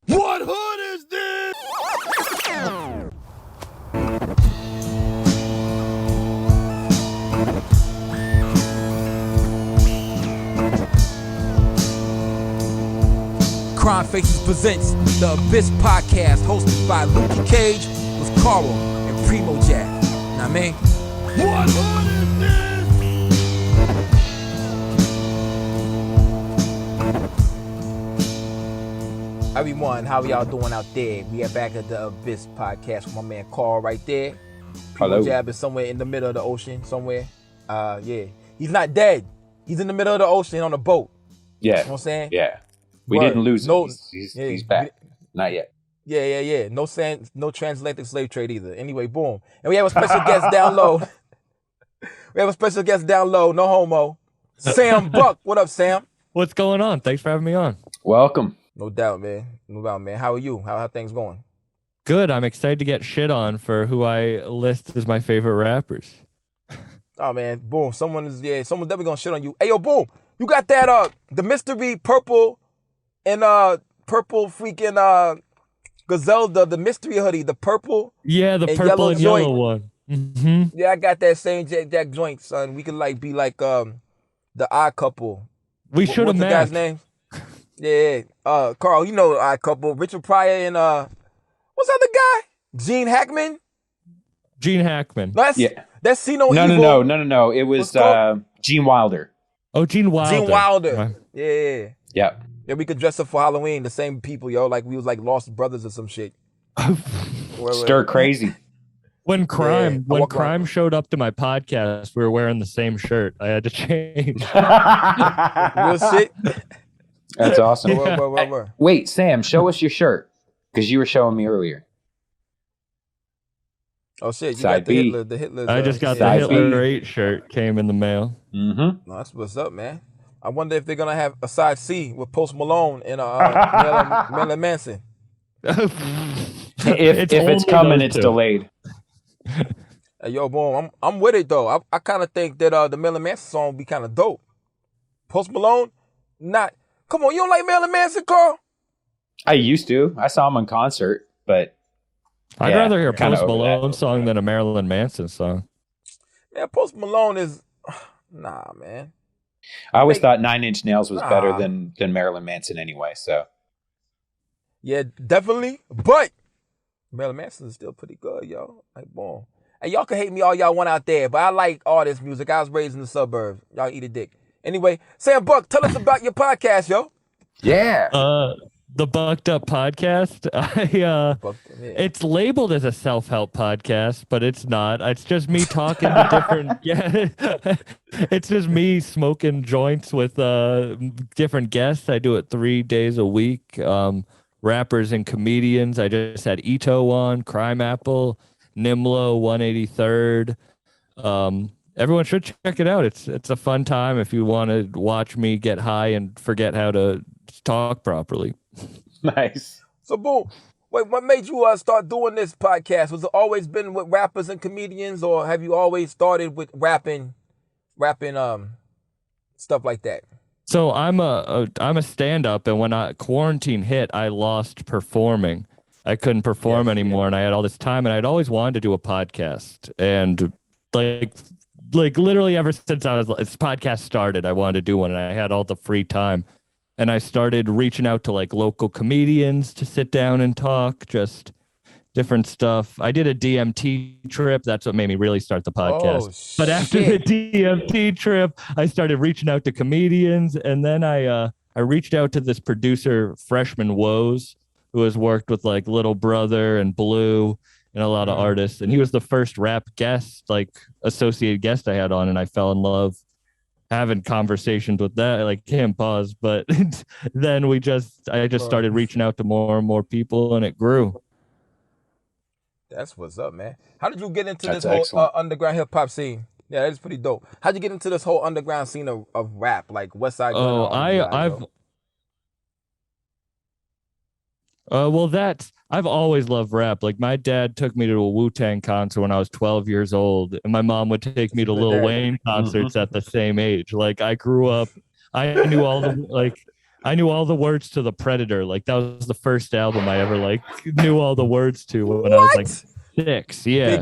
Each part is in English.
What hood is this? Crimefaces presents the Abyss podcast, hosted by Lukey Cage with Karl and Primo Jack. Know what I mean? What hood is this? Everyone, how y'all doing out there? We are back at the Abyss podcast with my man Karl right there. Primo Hello. Jab is somewhere in the middle of the ocean, somewhere. Yeah. He's not dead. He's in the middle of the ocean on a boat. Yeah. You know what I'm saying? Yeah. We Word. didn't lose him. No, He's back. Not yet. Yeah. No transatlantic slave trade either. Anyway, boom. And we have a special guest down low. No homo. Sam Buck. What up, Sam? What's going on? Thanks for having me on. Welcome. No doubt, man. How are you? How things going? Good. I'm excited to get shit on for who I list as my favorite rappers. Oh man, boom. Someone's definitely gonna shit on you. Hey yo, boom. You got that the mystery purple and purple freaking Griselda, the mystery hoodie, the purple. Yeah, the and purple and yellow joint. one. Mm-hmm. Yeah, I got that same Jack joint, son. We could be like the odd couple. We should have What's the guy's met. name? Yeah. Karl, you know the odd couple. Richard Pryor and what's the other guy? Gene Hackman? Gene Hackman. That's See No No. Evil. It was What's called? Gene Wilder. Oh, Gene Wilder. Gene Wilder. Right. Yeah. Yep. Yeah, we could dress up for Halloween, the same people, yo. Like we was like lost brothers or some shit. Stir crazy. When Crime Yeah, Crime showed up to my podcast, we were wearing the same shirt. I had to change. Real shit. That's awesome. Yeah. Word. Wait, Sam, show us your shirt. Because you were showing me earlier. Oh shit, you Side got the B. Hitler. The Hitler. I just got the Side Hitler B. 8 shirt came in the mail. Mm-hmm. No, that's what's up, man. I wonder if they're gonna have a side C with Post Malone and Marilyn Manson. If it's only coming, those it's two. delayed. Hey, yo, boom, I'm with it though. I kind of think that the Marilyn Manson song would be kind of dope. Post Malone, not. Come on, you don't like Marilyn Manson, Karl? I used to. I saw him in concert, but I'd yeah, rather hear a kinda Post over that. Malone song than a Marilyn Manson song. Man, Post Malone is nah, man. I always thought 9 Inch Nails was better Nah. than Marilyn Manson anyway. So Yeah, definitely. But Marilyn Manson is still pretty good, yo. Like, boom. And y'all can hate me all y'all want out there, but I like all this music. I was raised in the suburbs. Y'all eat a dick. Anyway, Sam Buck, tell us about your podcast, yo. yeah. The Bucked Up Podcast. It's labeled as a self-help podcast, but it's not. It's just me talking to different. Yeah, it's just me smoking joints with different guests. I do it 3 days a week. Rappers and comedians. I just had Ito on, Crime Apple, Nimlo, 183rd. Everyone should check it out. It's a fun time if you want to watch me get high and forget how to talk properly. Nice. So, boom. Wait, what made you start doing this podcast? Was it always been with rappers and comedians, or have you always started with rapping, stuff like that? So I'm a stand-up, and when quarantine hit, I lost performing. I couldn't perform anymore, and I had all this time, and I'd always wanted to do a podcast. And like literally ever since this podcast started, I wanted to do one, and I had all the free time. And I started reaching out to like local comedians to sit down and talk, just different stuff. I did a DMT trip. That's what made me really start the podcast. Oh, but after the DMT trip, I started reaching out to comedians. And then I reached out to this producer, Freshman Woes, who has worked with like Little Brother and Blue and a lot of artists. And he was the first rap guest, like associated guest I had on. And I fell in love having conversations with that, like can't pause, but then I just started reaching out to more and more people, and it grew. That's what's up, man. How did you get into That's this whole excellent. underground hip hop scene? Yeah, that's pretty dope. How'd you get into this whole underground scene of rap, like West Side Gun? Oh, I've always loved rap. Like my dad took me to a Wu-Tang concert when I was 12 years old, and my mom would take me to Lil Wayne concerts at the same age. Like I grew up, I knew all the like I knew all the words to The Predator. Like that was the first album I ever like knew all the words to when I was like 6. Yeah.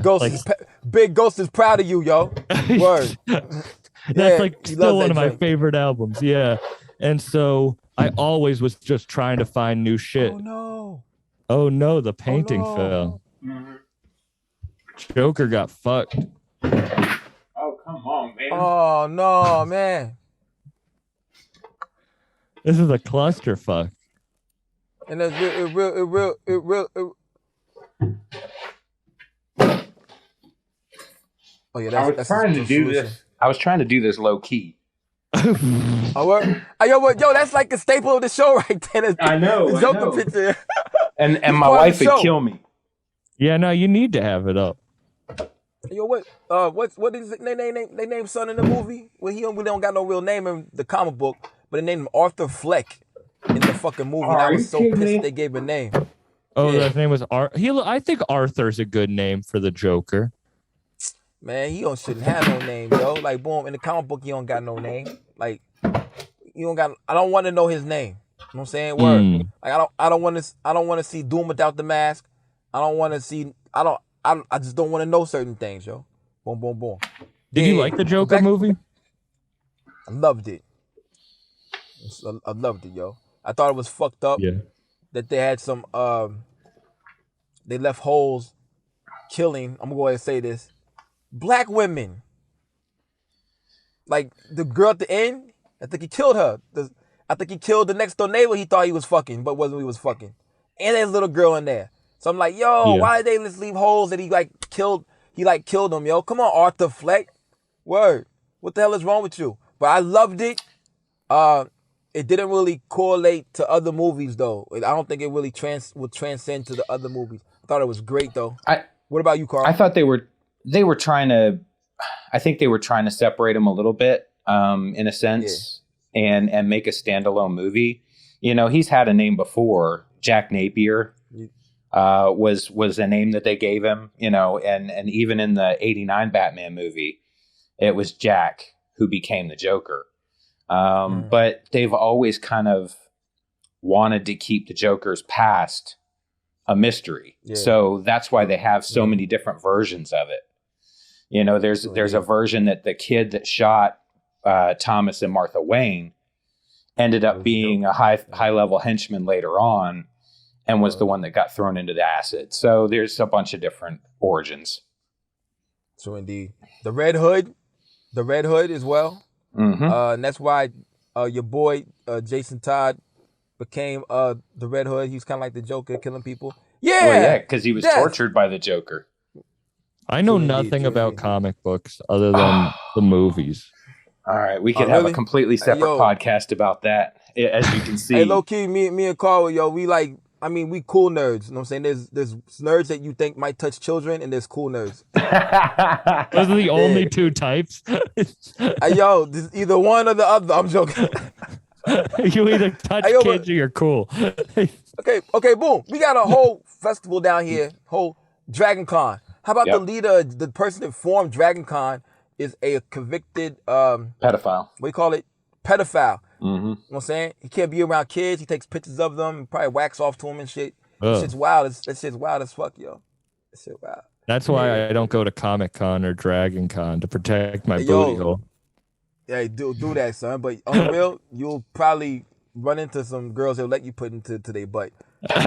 Big Ghost is proud of you, yo. Word. That's like still one of my favorite albums. Yeah. And so I always was just trying to find new shit. Oh no, the painting fell. Joker got fucked. Oh, come on, man. Oh no, man. This is a clusterfuck. And it real. Oh yeah, I was trying to do this. I was trying to do this low key. Yo, that's like a staple of the show right there. I know. The Joker picture. And my wife would kill me. Yeah, no, you need to have it up. Yo, what is it? They name son in the movie? Well, we don't got no real name in the comic book, but they named him Arthur Fleck in the fucking movie. And I was so pissed they gave a name. Oh, yeah. His name was I think Arthur's a good name for the Joker. Man, he shouldn't have no name, yo. Like, boom, in the comic book, he don't got no name. Like, I don't want to know his name. You know what I'm saying? Word. Like, I don't want to see Doom without the mask. I don't want to see. I just don't want to know certain things, yo. Boom, boom, boom. Did you like the Joker movie? I loved it. I loved it, yo. I thought it was fucked up. Yeah. That they had some. They left holes, killing. I'm gonna go ahead and say this. Black women. Like the girl at the end, I think he killed her. I think he killed the next door neighbor he thought he was fucking, but wasn't he was fucking. And there's a little girl in there. So I'm like, yo, why did they just leave holes that he killed them, yo? Come on, Arthur Fleck. Word. What the hell is wrong with you? But I loved it. It didn't really correlate to other movies though. I don't think it really would transcend to the other movies. I thought it was great though. What about you, Karl? I thought they were trying to. I think they were trying to separate them a little bit, in a sense, and make a standalone movie. You know, he's had a name before. Jack Napier was a name that they gave him. You know, and even in the '89 Batman movie, it was Jack who became the Joker. But they've always kind of wanted to keep the Joker's past a mystery. Yeah. So that's why they have so many different versions of it. You know, there's a version that the kid that shot Thomas and Martha Wayne ended up being a high level henchman later on and was the one that got thrown into the acid. So there's a bunch of different origins. So indeed. The Red Hood as well. Mm-hmm. And that's why your boy Jason Todd became the Red Hood. He was kind of like the Joker, killing people. Yeah, because he was tortured by the Joker. I know nothing about comic books other than the movies. All right, we could have a completely separate podcast about that, as you can see. Hey, low key, me and Karl, yo, we cool nerds. You know what I'm saying? There's nerds that you think might touch children, and there's cool nerds. Those are the only two types. Yo, this either one or the other. I'm joking. You either touch kids or you're cool. Okay, boom. We got a whole festival down here, whole Dragon Con. How about the leader, the person that formed Dragon Con is a convicted pedophile. What do you call it? Pedophile. Mm-hmm. You know what I'm saying? He can't be around kids. He takes pictures of them and probably wax off to them and shit. That shit's wild. That shit's wild as fuck, yo. That shit wild. That's why I don't go to Comic Con or Dragon Con, to protect my booty hole. Yeah, do that, son. But on the real, you'll probably run into some girls that'll let you put into their butt. Like,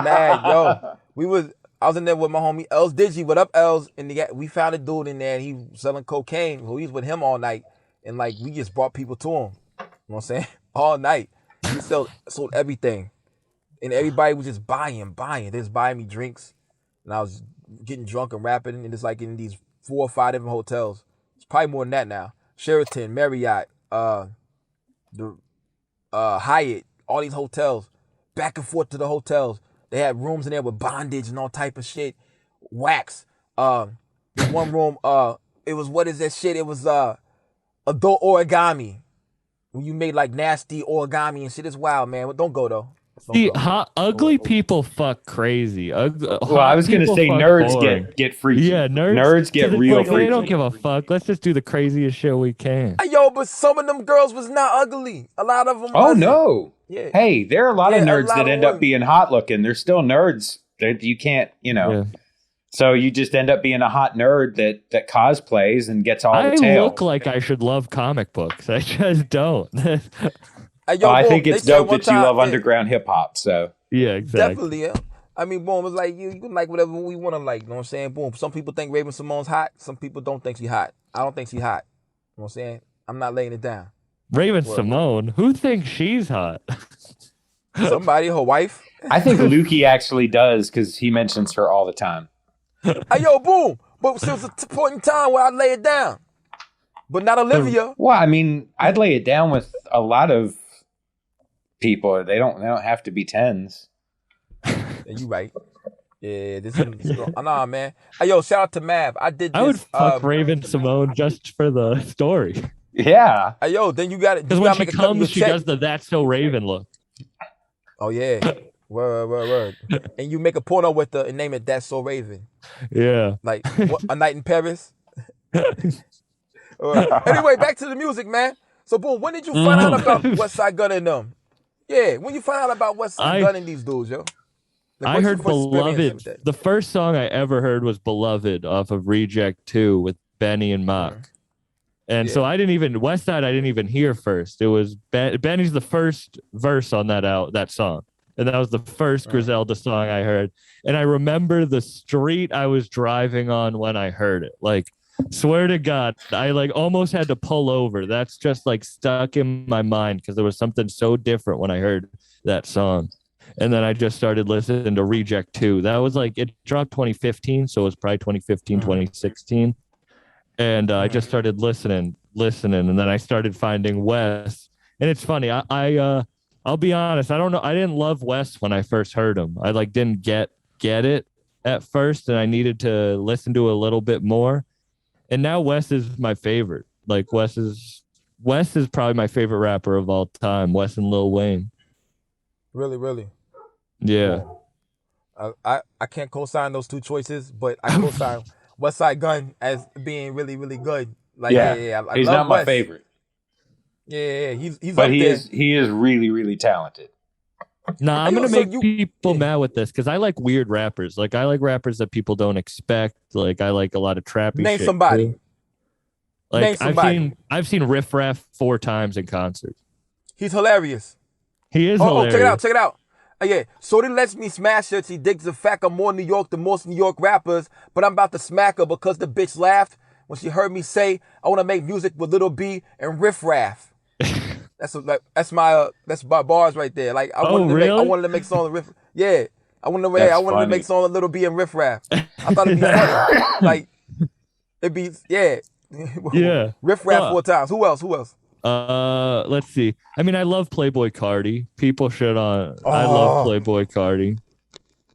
mad, yo. I was in there with my homie Els Digi. What up, Els? And we found a dude in there and he was selling cocaine. So he was with him all night. And like we just brought people to him. You know what I'm saying? All night. He sold everything. And everybody was just buying. They was buying me drinks. And I was getting drunk and rapping. And it's like in these 4 or 5 different hotels. It's probably more than that now. Sheraton, Marriott, the Hyatt, all these hotels. Back and forth to the hotels. They had rooms in there with bondage and all type of shit. Wax. One room, it was, what is that shit? It was adult origami. When you made like nasty origami and shit. It's wild, man. But don't go though. See, ugly people fuck crazy. Well, I was gonna say nerds get freaky. Yeah, nerds get real like, freaky. They don't give a fuck. Let's just do the craziest shit we can. Yo, but some of them girls was not ugly. A lot of them. Oh wasn't. no. Yeah. Hey, there are a lot of nerds that end up women. being hot looking. They're still nerds. You can't, Yeah. So you just end up being a hot nerd that cosplays and gets all the tail. I look like I should love comic books. I just don't. I think it's dope that you love underground hip hop. So yeah, exactly. Definitely. Yeah. I mean, boom, it's like you can like whatever we want to like. You know what I'm saying? Boom. Some people think Raven Simone's hot. Some people don't think she's hot. I don't think she's hot. You know what I'm saying? I'm not laying it down. Raven Simone, who thinks she's hot? Somebody, her wife. I think Lukey actually does because he mentions her all the time. Hey, yo, boom. But there was a point in time where I lay it down. But not Olivia. Well, I mean, I'd lay it down with a lot of people. They don't have to be 10s. Yeah, you right. Yeah, this is nah, man. Hey, yo, shout out to Mav. I did this. I would fuck Raven Simone just for the story. Yeah. Hey, yo, then you got it. Because when she comes, she does the That's So Raven look. Oh, yeah. Word. And you make a porno with her and name it That's So Raven. Yeah. Like, what, A Night in Paris? Anyway, back to the music, man. So, boom, when did you find out about Westside Gunn and them? Yeah, when you find out about Westside Gunn and these dudes, yo? Like, I heard Beloved. The first song I ever heard was Beloved off of Reject 2 with Benny and Mock. And so I didn't even, Westside I didn't even hear first. It was Benny's the first verse on that song. And that was the first Griselda song I heard. And I remember the street I was driving on when I heard it. Like, swear to God, I like almost had to pull over. That's just like stuck in my mind because there was something so different when I heard that song. And then I just started listening to Reject 2. That was like, it dropped 2015. So it was probably 2015, 2016. And I just started listening. And then I started finding Wes. And it's funny. I'll be honest. I don't know. I didn't love Wes when I first heard him. I like didn't get it at first, and I needed to listen to it a little bit more. And now Wes is my favorite. Like Wes is probably my favorite rapper of all time. Wes and Lil Wayne. Really. Yeah. I can't co-sign those two choices, but I co-sign Westside Gunn as being really, really good. Like, yeah. I he's love not my Wes. favorite. Yeah, he's but up he there. he is really, really talented. Nah, I'm gonna make people mad with this because I like weird rappers. Like I like rappers that people don't expect. Like I like a lot of trappy Name shit somebody. too. Like Name somebody. I've seen Riff Raff 4 times in concert. He's hilarious. He is hilarious. Check it out. Yeah, Shorty lets me smash her. She digs the fact I'm more New York than most New York rappers, but I'm about to smack her because the bitch laughed when she heard me say I want to make music with Lil B and Riff Raff. That's my bars right there. Like I wanted to make songs with Riff. Yeah, I wanted to make songs with Lil B and Riff Raff. I thought it'd be funny. Like it'd be yeah. Riff Raff 4 times. Who else? Let's see. I mean, I love Playboy Cardi. People shit on. I love Playboy Cardi.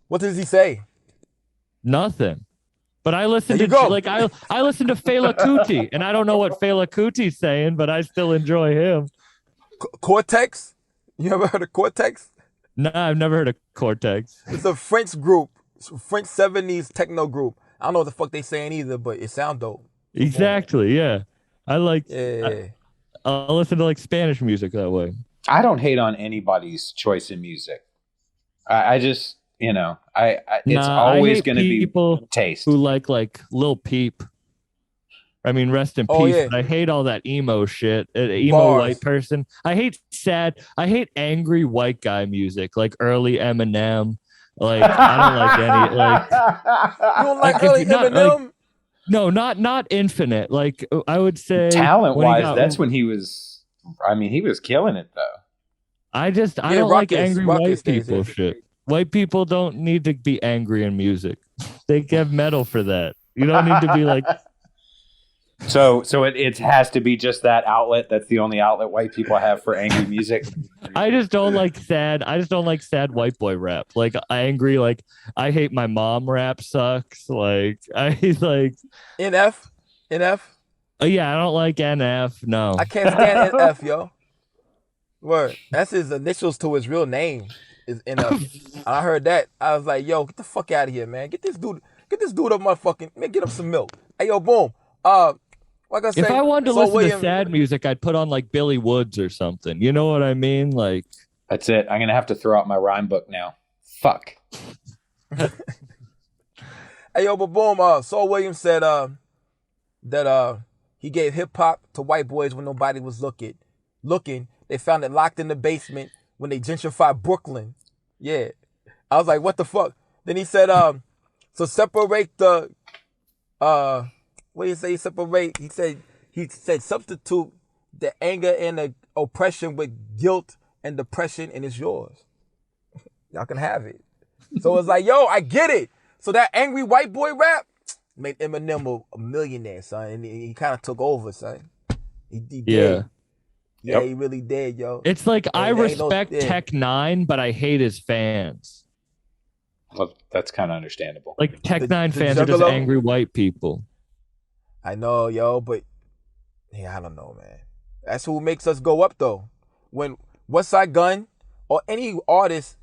What does he say? Nothing. But I listen to I listen to Fela Kuti, and I don't know what Fela Kuti's saying, but I still enjoy him. Cortex? You ever heard of Cortex? No, I've never heard of Cortex. It's a French group, French 70s techno group. I don't know what the fuck they saying either, but it sound dope. Exactly. Yeah, I like. Yeah. I'll listen to like Spanish music that way. I don't hate on anybody's choice in music. I just, it's always going to be taste. Who like Lil Peep. I mean, rest in peace. Yeah. But I hate all that emo shit. Emo white person. I hate angry white guy music, like early Eminem. Like I don't like any like. You don't like early Eminem? No, not Infinite. Like I would say, talent-wise, that's when he was. I mean, he was killing it though. I don't like angry white people shit. White people don't need to be angry in music. They have metal for that. You don't need to be like. So it has to be just that outlet. That's the only outlet white people have for angry music. I just don't like sad white boy rap. Like angry, like I hate my mom rap sucks. Like I like NF. Oh yeah, I don't like NF. No, I can't stand NF, yo. Word. That's his initials to his real name. is in a. I heard that. I was like, yo, get the fuck out of here, man. Get this dude a motherfucking man. Get him some milk. Hey, yo, boom. Like I said, If I wanted to Saul listen Williams, to sad music, I'd put on like Billy Woods or something. You know what I mean? Like That's it. I'm gonna have to throw out my rhyme book now. Fuck. Hey, yo, but boom. Saul Williams said that he gave hip hop to white boys when nobody was looking. They found it locked in the basement when they gentrified Brooklyn. Yeah. I was like, what the fuck? Then he said, so separate the, what did he say? Separate. He said substitute the anger and the oppression with guilt and depression, and it's yours. Y'all can have it. So it's like, yo, I get it. So that angry white boy rap made Eminem a millionaire, son. And he kind of took over, son. He did. yeah. Yeah, he really did, yo. It's like I Ain't no- respect yeah. Tech Nine, but I hate his fans. Well, that's kind of understandable. Like Tech The- Nine the fans are just Juggalo? angry white people. I know, yo, but yeah, I don't know, man. That's who makes us go up, though. When Westside Gun or any artist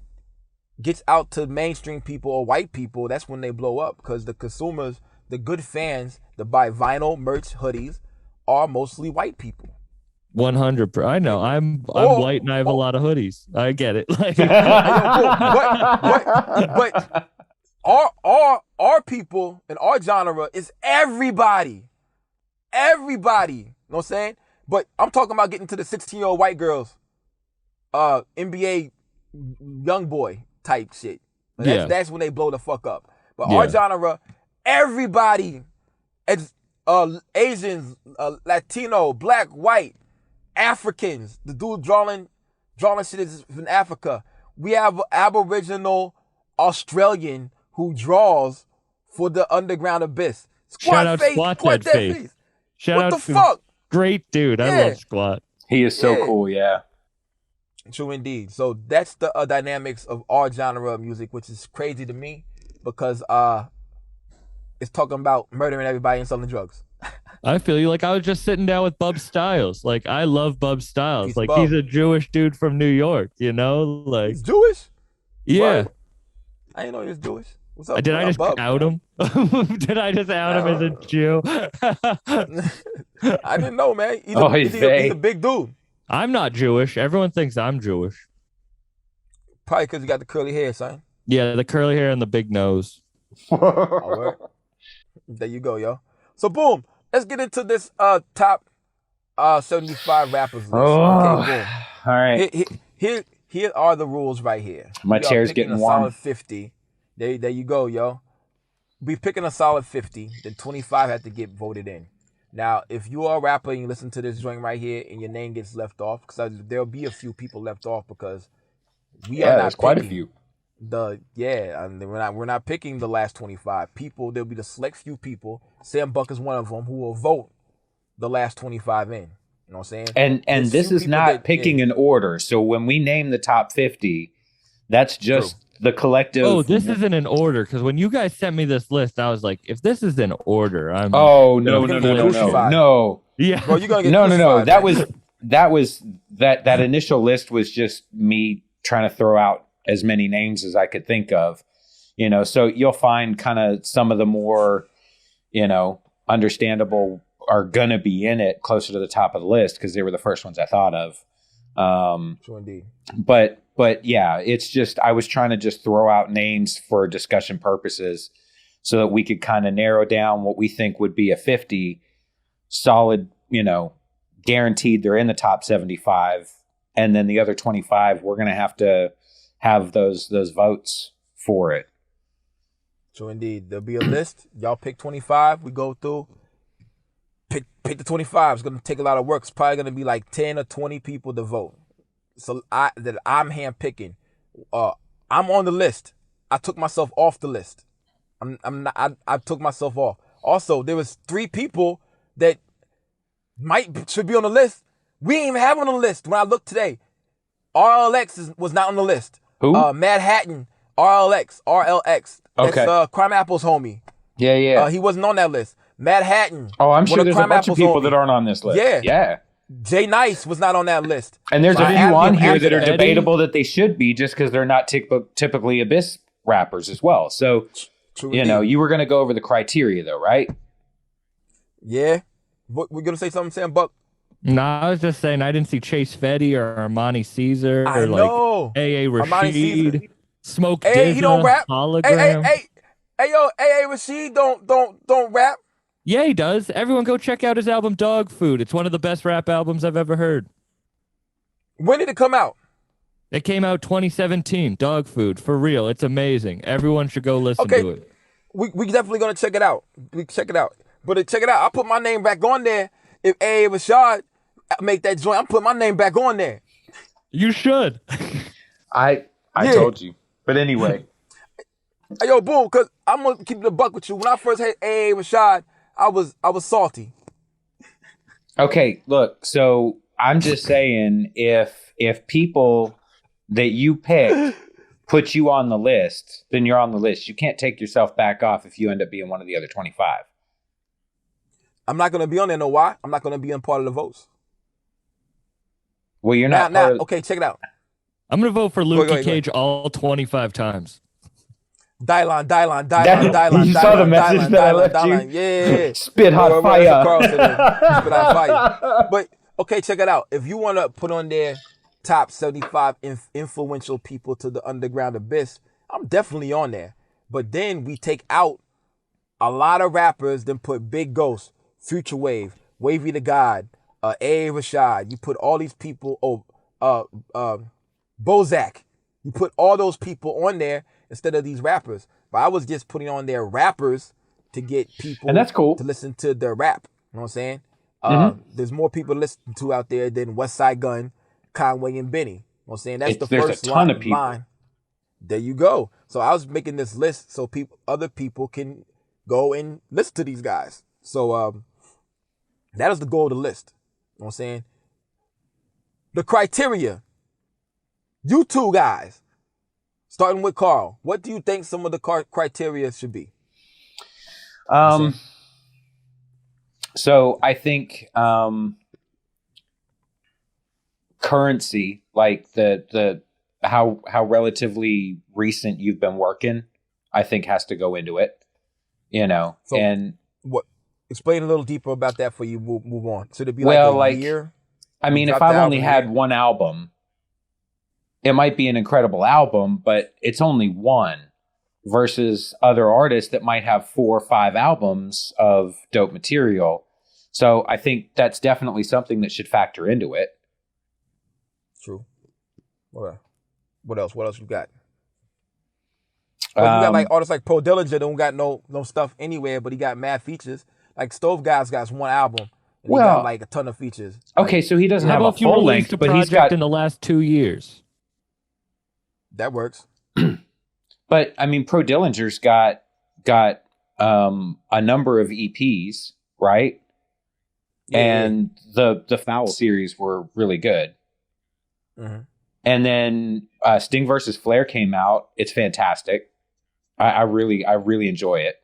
gets out to mainstream people or white people, that's when they blow up, because the consumers, the good fans that buy vinyl, merch, hoodies, are mostly white people. 100. I know. I'm Oh, white and I have a lot of hoodies. I get it. Like, But our people and our genre is everybody. Everybody. You know what I'm saying? But I'm talking about getting to the 16-year-old white girls, NBA young boy type shit. That's when they blow the fuck up. But our genre, everybody, it's Asians, Latino, black, white, Africans. The dude drawing shit is from Africa. We have Aboriginal Australian who draws for the Underground Abyss. Shout out Squat Dead Face. Shout What out the fuck? Great dude. I Yeah. love Squat. He is so Yeah. cool, yeah. True indeed. So that's the dynamics of our genre of music, which is crazy to me because it's talking about murdering everybody and selling drugs. I feel you. Like I was just sitting down with Bub Styles. Like I love Bub Styles. He's Like Bub. he's a Jewish dude from New York. You know, like He's Jewish? yeah. Word. I didn't know he was Jewish. What's up? Did I just Bub? out him? Did I just out him as a Jew? I didn't know, man. Oh, he's He's vague. a big dude. I'm not Jewish. Everyone thinks I'm Jewish. Probably because you got the curly hair, son. Yeah, the curly hair and the big nose. Oh, word. There you go, yo. So boom, let's get into this top 75 rappers list. Oh, Okay, boom. all right. Here are the rules right here. My We are chair's picking getting a warm. solid 50. There you go, yo. We picking a solid 50. Then 25 have to get voted in. Now, if you are a rapper and you listen to this joint right here and your name gets left off, because there'll be a few people left off because we are not There's quite a picking few. and we're not picking the last 25 people. There'll be the select few people. Sam Buck is one of them who will vote the last 25 in. You know what I'm saying? And There's this few is people not that- picking yeah. an order. So when we name the top 50, that's just the collective. Oh, this isn't in order because when you guys sent me this list, I was like, if this is in order, I'm. Oh no You're no gonna no get no crucified. no Yeah. Bro, you're gonna get no no no. crucified, That man. was that initial list was just me trying to throw out as many names as I could think of. You know, so you'll find kind of some of the more, you know, understandable are gonna be in it closer to the top of the list because they were the first ones I thought of. True indeed. But yeah, it's just I was trying to just throw out names for discussion purposes so that we could kind of narrow down what we think would be a 50 solid, you know, guaranteed they're in the top 75, and then the other 25 we're going to have those votes for it. True indeed. There'll be a list. Y'all pick 25. We go through. Pick the 25. It's gonna take a lot of work. It's probably gonna be like 10 or 20 people to vote. So I'm hand picking. I'm on the list. I took myself off the list. I'm not. I took myself off. Also, there was 3 people that should be on the list. We ain't even have on the list when I looked today. RLX was not on the list. Who? Mad Hatton. RLX. Okay. That's Crime Apple's homie. Yeah. He wasn't on that list. Mad Hatton. Oh, I'm one sure of there's a Crime bunch of Apple's people homie. that aren't on this list. Yeah. Jay Nice was not on that list. And there's a few on here that are Eddie. debatable that they should be just because they're not typically Abyss rappers as well. So, True you know, indeed. you were going to go over the criteria though, right? Yeah. What, we're gonna say something, Sam Buck? No, I was just saying I didn't see Chase Fetty or Armani Caesar I or know. like A.A. Armani Caesar. Rashid, Smoke Hey, he don't Dizza, rap. Hologram. Hey, yo, A.A. Rashid don't rap. Yeah, he does. Everyone go check out his album Dog Food. It's one of the best rap albums I've ever heard. When did it come out? It came out 2017. Dog Food, for real. It's amazing. Everyone should go listen Okay. to it. We definitely gonna check it out. We check it out. But check it out. I put my name back on there. If A.A. Rashad make that joint, I'm putting my name back on there. You should. I Yeah. told you. But anyway. Hey, yo, boom, cause I'm gonna keep it a buck with you. When I first had A.A. Rashad, I was salty. Okay, look, so I'm just saying if people that you pick put you on the list, then you're on the list. You can't take yourself back off if you end up being one of the other 25. I'm not gonna be on there. Know why? I'm not gonna be in part of the votes. Well, you're Now, not part of, okay, check it out. I'm going to vote for Go Lukey ahead. Cage all 25 times. Dylan. You saw the message that I left you? Yeah. Spit hot fire. Karl said that. Spit hot fire. But okay, check it out. If you want to put on there top 75 influential people to the underground abyss, I'm definitely on there. But then we take out a lot of rappers, then put Big Ghost, Future Wave, Wavy the God, A. Rashad. You put all these people. Bozak. You put all those people on there instead of these rappers. But I was just putting on there rappers to get people And that's cool. to listen to their rap. You know what I'm saying? There's more people to listen to out there than West Side Gun, Conway, and Benny. You know what I'm saying? That's There's first a ton of line. people. There you go. So I was making this list so other people can go and listen to these guys. So that is the goal of the list. You know what I'm saying? The criteria. You two guys, starting with Karl, what do you think some of the criteria should be? So I think currency, like the how relatively recent you've been working, I think has to go into it. You know, So and what? Explain a little deeper about that before you move on. Should it be Well, like a like, year? I mean, if Drop the I've only album had here. one album, it might be an incredible album, but it's only one versus other artists that might have 4 or 5 albums of dope material. So I think that's definitely something that should factor into it. True. What else? What else you got? Well, you got like artists like Pro Dillinger don't got no stuff anywhere, but he got mad features. Like Stove Guy's got one album, and he Well, got like a ton of features. Okay, so he doesn't How have a about if you full released length, a but he's project got. in the last 2 years? That works. But I mean, Pro Dillinger's got a number of EPs, right? Yeah, And the Foul series were really good. Mhm. And then Sting versus Flair came out. It's fantastic. I really enjoy it.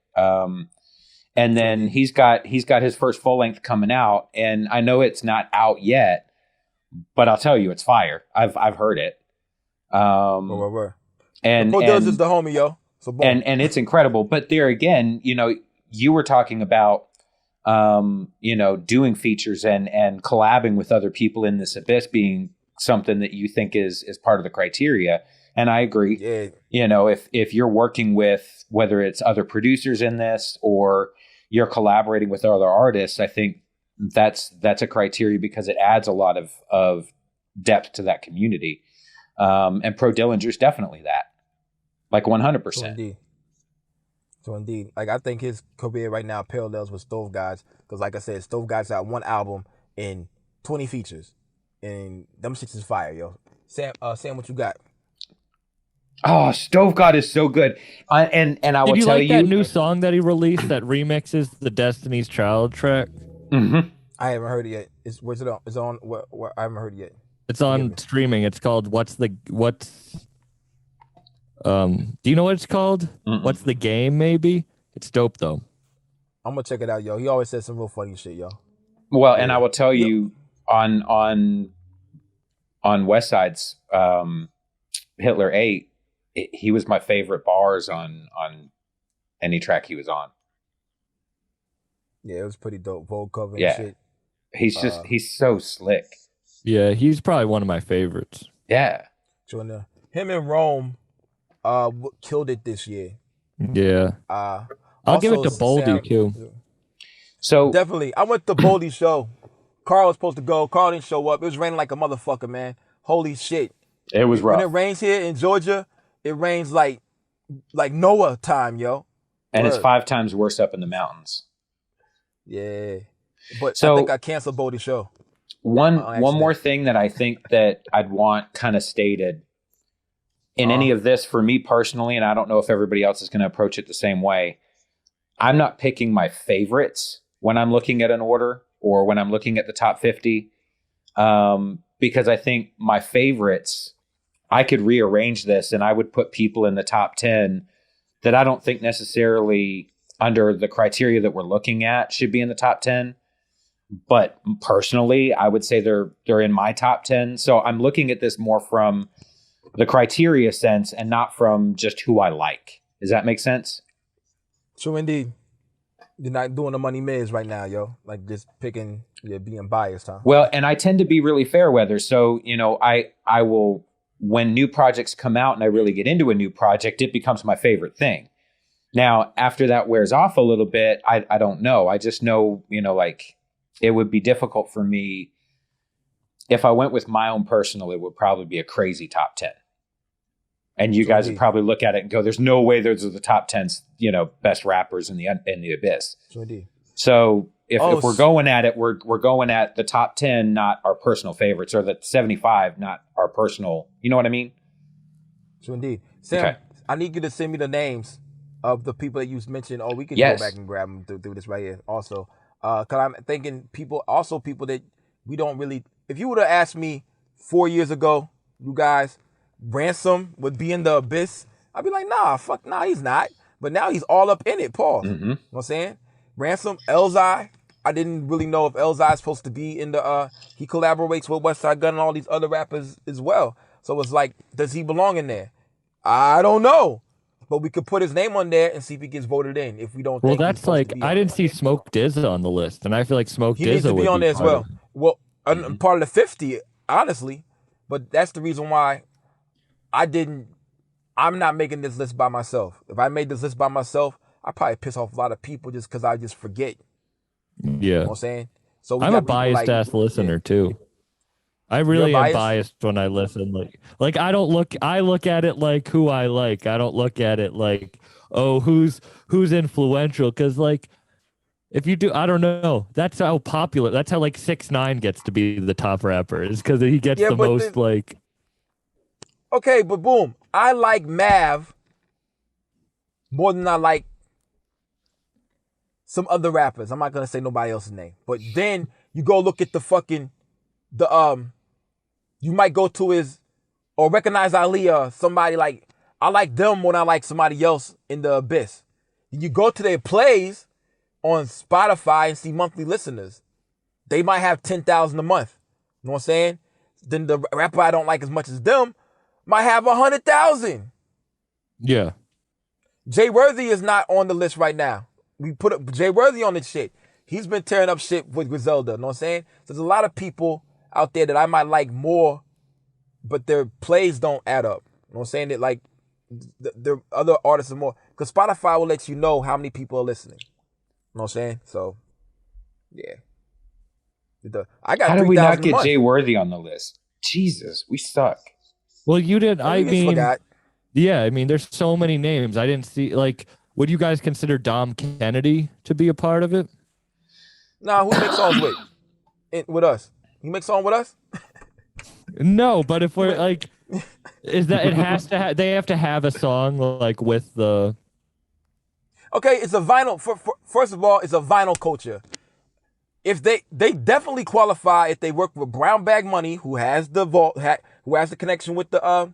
And then he's got his first full length coming out, and I know it's not out yet, but I'll tell you, it's fire. I've heard it. And Pro Dillinger's the homie, yo. So boom. and it's incredible. But there again, you know, you were talking about you know, doing features and collabing with other people in this abyss being something that you think is part of the criteria. And I agree. Yeah. You know, if you're working with, whether it's other producers in this or you're collaborating with other artists, I think that's a criteria because it adds a lot of depth to that community. And Pro Dillinger's definitely that. Like 100%. So indeed. Like I think his career right now parallels with Stove Guys. Because like I said, Stove Guys got one album and 20 features. And them shits is fire, yo. Sam, what you got? Oh, Stove God is so good. And I will Did you tell like you. that new song that he released that remixes the Destiny's Child track? Mhm. I haven't heard it yet. Where's it on? It's on. Where I haven't heard it yet. It's on streaming. It's called Do you know what it's called? Mm-mm. What's the Game, maybe? It's dope though. I'm gonna check it out, yo. He always says some real funny shit, yo. Well, and I will tell you, on West Side's Hitler 8, he was my favorite bars on any track he was on. Yeah, it was pretty dope. Vogue cover and Yeah. shit. He's so slick. Yeah, he's probably one of my favorites. Yeah. Him and Rome killed it this year. Yeah. I'll give it to Boldy too. So definitely, I went to Boldy's show. Karl was supposed to go. Karl didn't show up. It was raining like a motherfucker, man. Holy shit! it was rough. When it rains here in Georgia, it rains like Noah time, yo. And Word. it's 5 times worse up in the mountains. Yeah, but So- I think I canceled Boldy's show. One accident. more thing that I think that I'd want kind of stated in any of this for me personally, and I don't know if everybody else is going to approach it the same way. I'm not picking my favorites when I'm looking at an order or when I'm looking at the top 50, because I think my favorites, I could rearrange this and I would put people in the top 10 that I don't think necessarily under the criteria that we're looking at should be in the top 10. But personally, I would say they're in my top 10. So I'm looking at this more from the criteria sense and not from just who I like. Does that make sense? True indeed. You're not doing the money miz right now, yo. Like just picking, you're being biased, huh? Well, and I tend to be really fair weather. So, I will, when new projects come out and I really get into a new project, it becomes my favorite thing. Now, after that wears off a little bit, I don't know. I just know, it would be difficult for me. If I went with my own personal, it would probably be a crazy top 10. And you guys would probably look at it and go, there's no way those are the top 10, best rappers in the abyss. So if we're going at it, we're going at the top 10, not our personal favorites, or the 75, not our personal, you know what I mean? So indeed. Sam, Okay. I need you to send me the names of the people that you mentioned. We can Yes. go back and grab them through this right here also. Because I'm thinking people that we don't really, if you would have asked me 4 years ago, you guys, Ransom would be in the abyss, I'd be like, nah, he's not. But now he's all up in it, pause. Mm-hmm. You know what I'm saying? Ransom, Elzai, I didn't really know if Elzai is supposed to be in the, he collaborates with Westside Gunn and all these other rappers as well. So it's like, does he belong in there? I don't know. But we could put his name on there and see if he gets voted in. If we don't, Well, think he's that's supposed like to be I on didn't there. see Smoke Dizza on the list, and I feel like Smoke He Dizza needs to would be on there as part well. of- Well, part of the 50, honestly. But that's the reason why I'm not making this list by myself. If I made this list by myself, I'd probably piss off a lot of people just because I just forget. You know Yeah, what I'm saying? So we I'm a got people biased ass listener too. I really am biased? biased when I listen. Like I don't look. I look at it like who I like. I don't look at it like, oh, who's influential. Because like, if you do, I don't know. That's how popular. That's how like 6ix9ine gets to be the top rapper. Is because he gets Yeah, the but most like. Okay, but boom. I like Mav more than I like some other rappers. I'm not gonna say nobody else's name. But then you go look at you might go to his or recognize Ali or somebody like I like them more than I like somebody else in the abyss. You go to their plays on Spotify and see monthly listeners. They might have 10,000 a month. You know what I'm saying? Then the rapper I don't like as much as them might have 100,000. Yeah. Jay Worthy is not on the list right now. We put Jay Worthy on this shit. He's been tearing up shit with Griselda. You know what I'm saying? So there's a lot of people out there that I might like more, but their plays don't add up. You know what I'm saying? That like the other artists are more. Because Spotify will let you know how many people are listening. You know what I'm saying? So, yeah. I got How did we not 3,000 a get month. Jay Worthy on the list? Jesus, we suck. Well, you did. I You just mean, forgot. yeah. I mean, there's so many names. I didn't see. Like, would you guys consider Dom Kennedy to be a part of it? Nah, who makes songs with us? You make songs with us? No, but if we're like, is that it has to have? They have to have a song like with the. Okay, it's a vinyl. First of all, it's a vinyl culture. If they definitely qualify if they work with Brown Bag Money, who has the who has the connection with the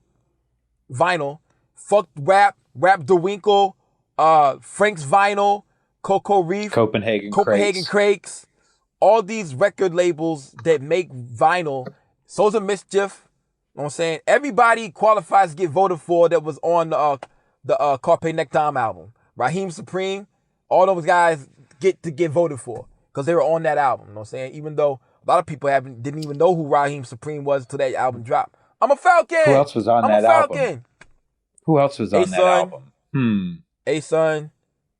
vinyl. Fuck Rap DeWinkle, Frank's Vinyl, Coco Reef, Copenhagen Crakes, all these record labels that make vinyl, Souls of Mischief, you know what I'm saying? Everybody qualifies to get voted for that was on the Carpe Nectam album. Raheem Supreme, all those guys get voted for because they were on that album, you know what I'm saying? Even though a lot of people didn't even know who Raheem Supreme was until that album dropped. I'm a Falcon. Who else was on that album? Who else was on that album? A-Sun.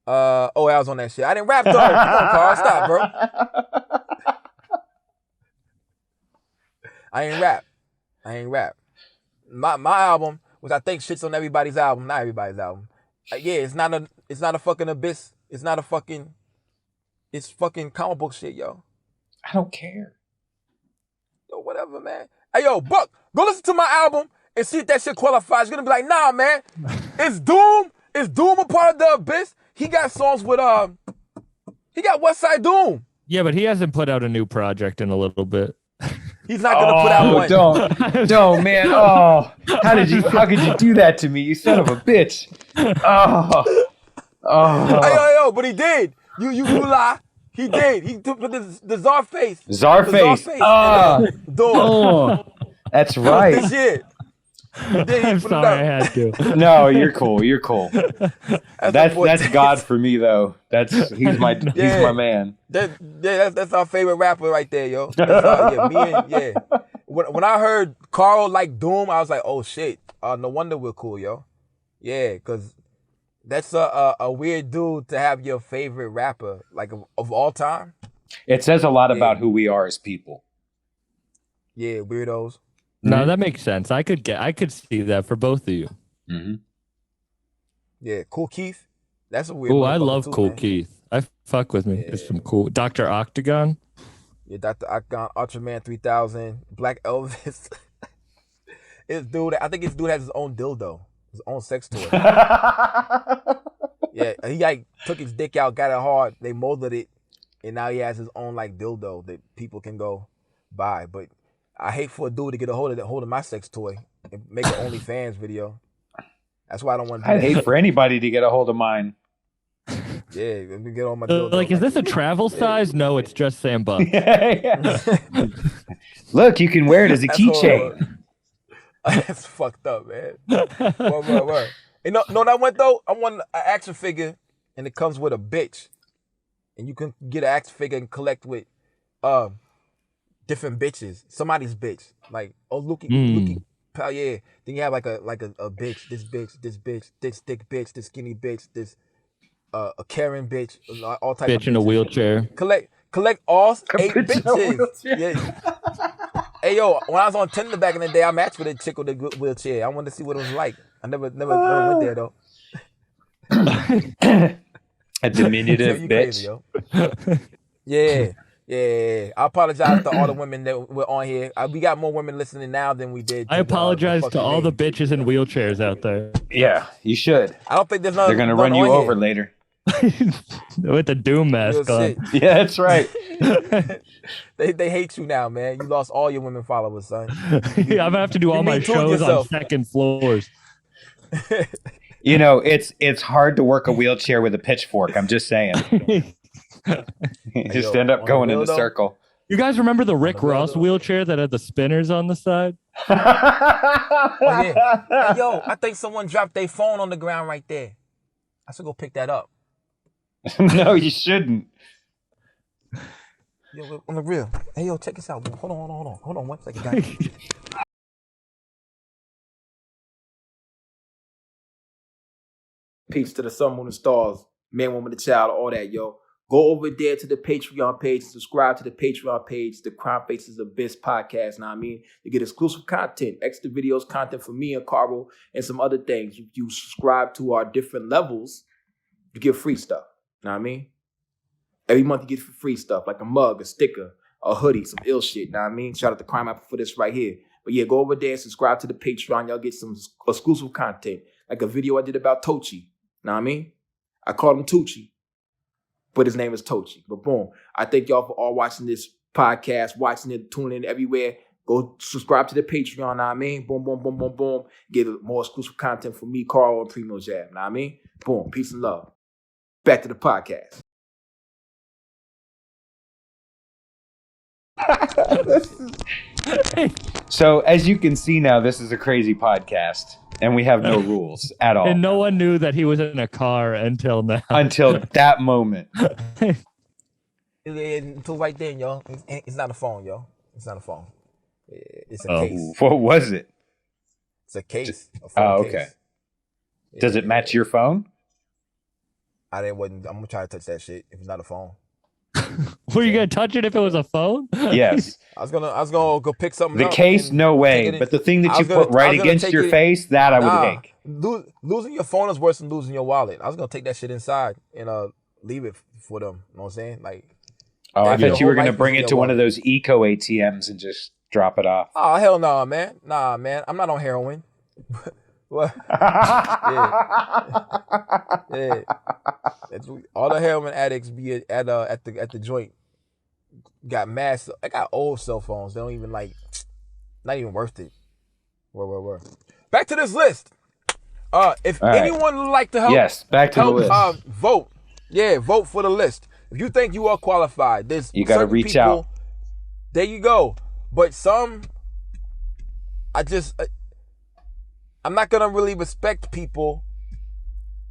I was on that shit. I didn't rap though. Come on, Karl. Stop, bro. I ain't rap. My album, which I think shits on everybody's album, not everybody's album. It's not a fucking abyss. It's fucking comic book shit, yo. I don't care. Yo, whatever, man. Hey, yo, Buck, go listen to my album and see if that shit qualifies. You're gonna be like, nah, man. It's Doom. Is Doom a part of the abyss? He got songs with he got West Side Doom. Yeah, but he hasn't put out a new project in a little bit. He's not gonna put out one. Don't, man. Oh, how could you do that to me, you son of a bitch? Hey, yo, but he did. You lie. He did. He put the Czarface. Czarface. That's right. This shit. I'm sorry, I had to. No, you're cool. You're cool. That's God for me, though. He's my man. That's our favorite rapper right there, yo. When I heard Karl like Doom, I was like, oh shit. No wonder we're cool, yo. Yeah, because that's a weird dude to have your favorite rapper, like of all time. It says a lot about who we are as people. Yeah, weirdos. No, that makes sense. I could see that for both of you. Mm-hmm. Yeah, Cool Keith. That's a weird. Oh, I love too, Cool man. Keith. Fuck with me. Yeah. It's some cool. Dr. Octagon. Yeah, Dr. Octagon, Ultraman 3000, Black Elvis. I think this dude has his own dildo, his own sex toy. Yeah, he like took his dick out, got it hard, they molded it, and now he has his own like dildo that people can go buy. But I hate for a dude to get a hold of my sex toy and make an OnlyFans video. That's why I don't want to do I'd hate for anybody to get a hold of mine. Yeah, let me get on my dildo. Like, is this a travel size? No, it's just Sam Buck. Look, you can wear it as a keychain. That's fucked up, man. Word. You know what I want, though? I want an action figure, and it comes with a bitch. And you can get an action figure and collect with different bitches. Somebody's bitch. Like, Lukey, pal, yeah. Then you have like a bitch, this thick bitch, this skinny bitch, this a Karen bitch, all types of bitch in a wheelchair. Collect all 8 bitches. Yeah. Hey, yo, when I was on Tinder back in the day, I matched with a chick with a wheelchair. I wanted to see what it was like. I never went there, though. A diminutive bitch. Crazy, yeah. I apologize to all the women that were on here. We got more women listening now than we did. I apologize to all the bitches in wheelchairs out there. Yeah, you should. I don't think there's none. They're going to run you over later. With the Doom mask on. Yeah, that's right. They hate you now, man. You lost all your women followers, son. I'm gonna have to do all my shows on second floors. You know, it's hard to work a wheelchair with a pitchfork. I'm just saying. You just end up going in a circle. You guys remember the Rick Ross wheelchair that had the spinners on the side? Oh, yeah. Hey, yo, I think someone dropped their phone on the ground right there. I should go pick that up. No, you shouldn't. Yo, on the real. Hey, yo, check this out. Hold on 1 second, guys. Peace to the sun, moon, and stars. Man, woman, the child, all that, yo. Go over there to the Patreon page, subscribe to the Patreon page, the Crimefaces Abyss podcast, know what I mean? You get exclusive content, extra videos, content for me and Karl, and some other things. If you subscribe to our different levels, you get free stuff, know what I mean? Every month you get free stuff, like a mug, a sticker, a hoodie, some ill shit, know what I mean? Shout out to Crime App for this right here. But yeah, go over there and subscribe to the Patreon. Y'all get some exclusive content, like a video I did about Tochi, know what I mean? I called him Tucci, but his name is Tochi. But boom, I thank y'all for all watching this podcast, watching it, tuning in everywhere. Go subscribe to the Patreon, know what I mean? Boom, boom, boom, boom, boom. Get more exclusive content from me, Karl, and Primo Jab, know what I mean? Boom, peace and love. Back to the podcast. So as you can see now, this is a crazy podcast, and we have no rules at all. And no one knew that he was in a car until now. Until that moment. Until right then, yo. It's not a phone, yo. It's not a phone. It's a case. What was it? It's a case. A phone okay. case. Does it match your phone? I'm gonna try to touch that shit if it's not a phone. Were you gonna touch it if it was a phone? Yes. I was gonna go pick something The up. case, no way. But the thing that you put right against your face, that I would take. Losing your phone is worse than losing your wallet. I was gonna take that shit inside and leave it for them. You know what I'm saying? Like, I thought you were gonna bring it to one of those eco ATMs and just drop it off. Oh hell no, man. Nah, man. I'm not on heroin. What? Yeah. All the heroin addicts be at the joint got mass. I got old cell phones. They don't even not even worth it. Where. Back to this list. If anyone would like to help, yes, back to the list. Vote. Yeah, vote for the list. If you think you are qualified, you got to reach out. There you go. But I'm not gonna really respect people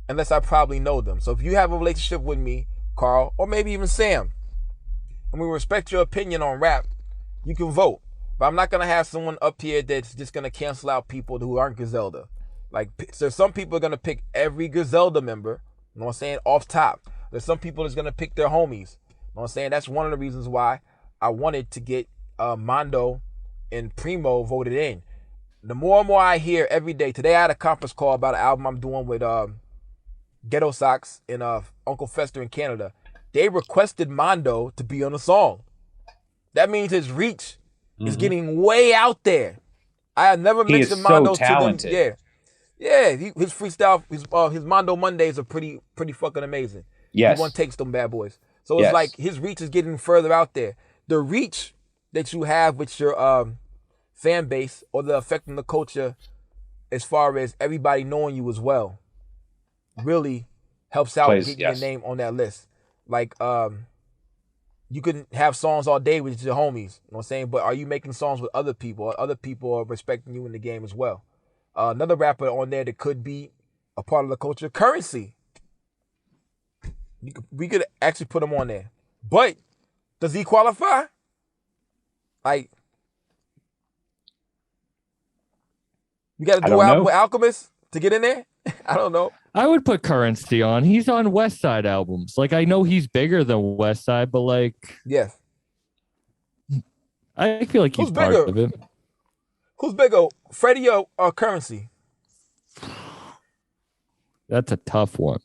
unless I probably know them. So if you have a relationship with me, Karl, or maybe even Sam, and we respect your opinion on rap, you can vote. But I'm not gonna have someone up here that's just gonna cancel out people who aren't Griselda. Like, so some people are gonna pick every Griselda member, you know what I'm saying, off top. There's some people that's gonna pick their homies. You know what I'm saying? That's one of the reasons why I wanted to get Mondo and Primo voted in. The more and more I hear every day, today I had a conference call about an album I'm doing with Ghetto Socks and Uncle Fester in Canada. They requested Mondo to be on the song. That means his reach is getting way out there. I have never mentioned Mondo to them. Yeah. His freestyle, his Mondo Mondays are pretty fucking amazing. Yes. He takes them bad boys. So it's like his reach is getting further out there. The reach that you have with your fan base or the effect on the culture as far as everybody knowing you as well really helps out getting your name on that list. Like, you can have songs all day with your homies, you know what I'm saying? But are you making songs with other people? Or other people are respecting you in the game as well? Another rapper on there that could be a part of the culture, Currency. We could actually put him on there. But does he qualify? Like, you got to do album with Alchemist to get in there? I don't know. I would put Currency on. He's on West Side albums. Like, I know he's bigger than West Side, but like, yes, I feel like he's part of it. Who's bigger, Freddie or Currency? That's a tough one.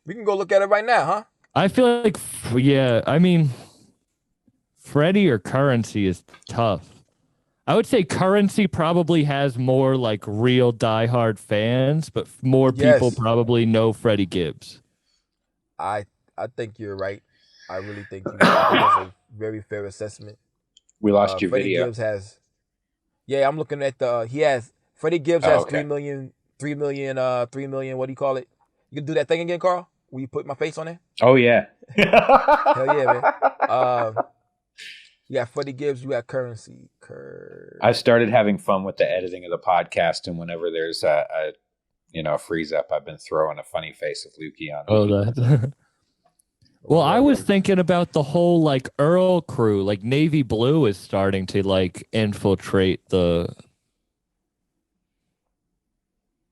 We can go look at it right now, huh? I feel like, I mean, Freddie or Currency is tough. I would say Currency probably has more like real diehard fans, but more people probably know Freddie Gibbs. I think you're right. I really think you. I think that's a very fair assessment. We lost your Freddie video. Gibbs has. Yeah, I'm looking at Freddie Gibbs has 3 million. What do you call it? You can do that thing again, Karl? Will you put my face on there? Oh yeah. Hell yeah, man. You got Freddie Gibbs, you got Currency. I've started having fun with the editing of the podcast, and whenever there's a freeze up, I've been throwing a funny face of Lukey on. Oh, that. Well, I was thinking about the whole like Earl crew, like Navy Blue is starting to like infiltrate the.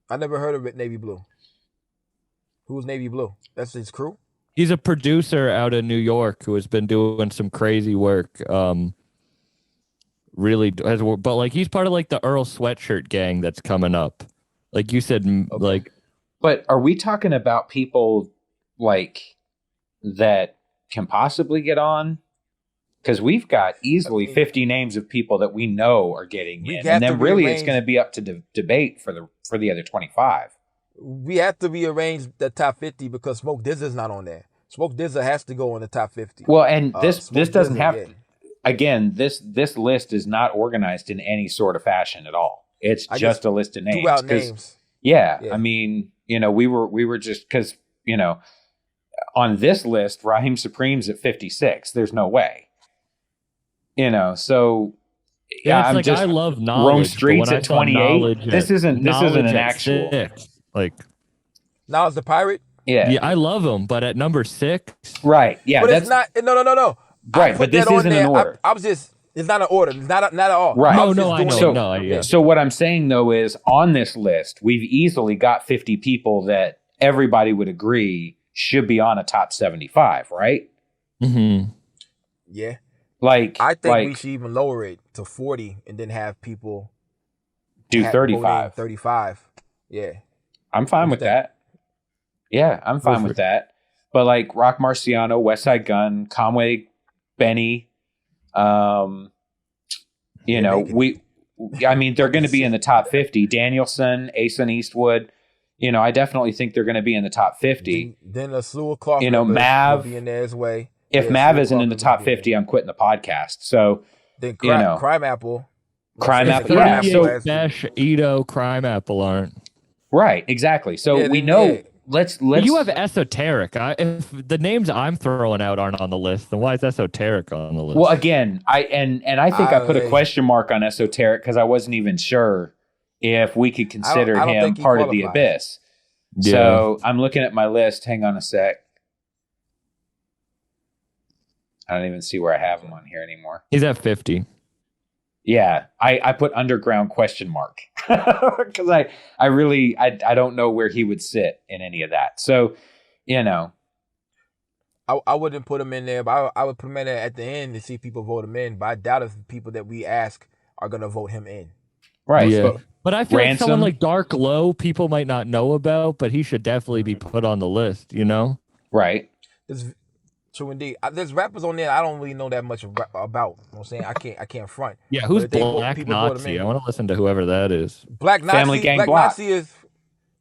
I never heard of it, Navy Blue. Who's Navy Blue? That's his crew? He's a producer out of New York who has been doing some crazy work. Really has, but like he's part of like the Earl Sweatshirt gang that's coming up. Like you said, like. But are we talking about people like that can possibly get on? Because we've got easily 50 names of people that we know are getting in, and then really it's going to be up to debate for the other 25. We have to rearrange the top 50 because Smoke DZA's not on there. Smoke DZA has to go in the top 50. Well, and this doesn't have. Again, this list is not organized in any sort of fashion at all. It's just a list of names. Throughout names. Yeah, I mean, we were just because on this list, Raheem Supreme's at 56. There's no way. You know, so yeah, it's I'm like just I love knowledge. Rome but Street's when I at saw 28. This isn't an at actual. 6, like Now it's the pirate. Yeah. I love him, but at number 6, Right. Yeah. But it's That's not. No. I right. put But this that on isn't an there. order. I was just. It's not an order. It's not at all. Right. I was No, just I doing know. it. So, No, yeah. so what I'm saying though is on this list, we've easily got 50 people that everybody would agree should be on a top 75, right? Mm-hmm. Yeah. Like I think we like should even lower it to 40 and then have people do vote in 35. 35. Yeah. I'm fine with that. Yeah, I'm fine with that. But like Rock Marciano, West Side Gun, Conway, Benny, you know, I mean, they're going to be in the top 50. Danielson, Asen Eastwood, you know, I definitely think they're going to be in the top 50. Then a slew of Clark. You know, Mav will be in there as way. If Mav isn't in the top 50, I'm quitting the podcast. So, then you know, Crime Apple. Crime Apple, yeah. So Besh, Ito, Crime Apple aren't. Right, exactly. So we know. Yeah. Let's. You have Esoteric. If the names I'm throwing out aren't on the list, then why is Esoteric on the list? Well, again, I think I put a question mark on Esoteric because I wasn't even sure if we could consider him part of the Abyss. Yeah. So I'm looking at my list. Hang on a sec. I don't even see where I have him on here anymore. He's at 50. Yeah, I put underground question mark because I really don't know where he would sit in any of that. So, you know, I wouldn't put him in there, but I would put him in there at the end to see if people vote him in. But I doubt if the people that we ask are gonna vote him in. Right. Yeah. But I feel like Ransom. someone like Dark Low, people might not know about, but he should definitely be put on the list. You know? Right. True indeed. There's rappers on there I don't really know that much about. You know what I'm saying? I can't front. Yeah, who's But if Black Nazi? I want to listen to whoever that is. Black Nazi. Family Gang Black Block. Nazi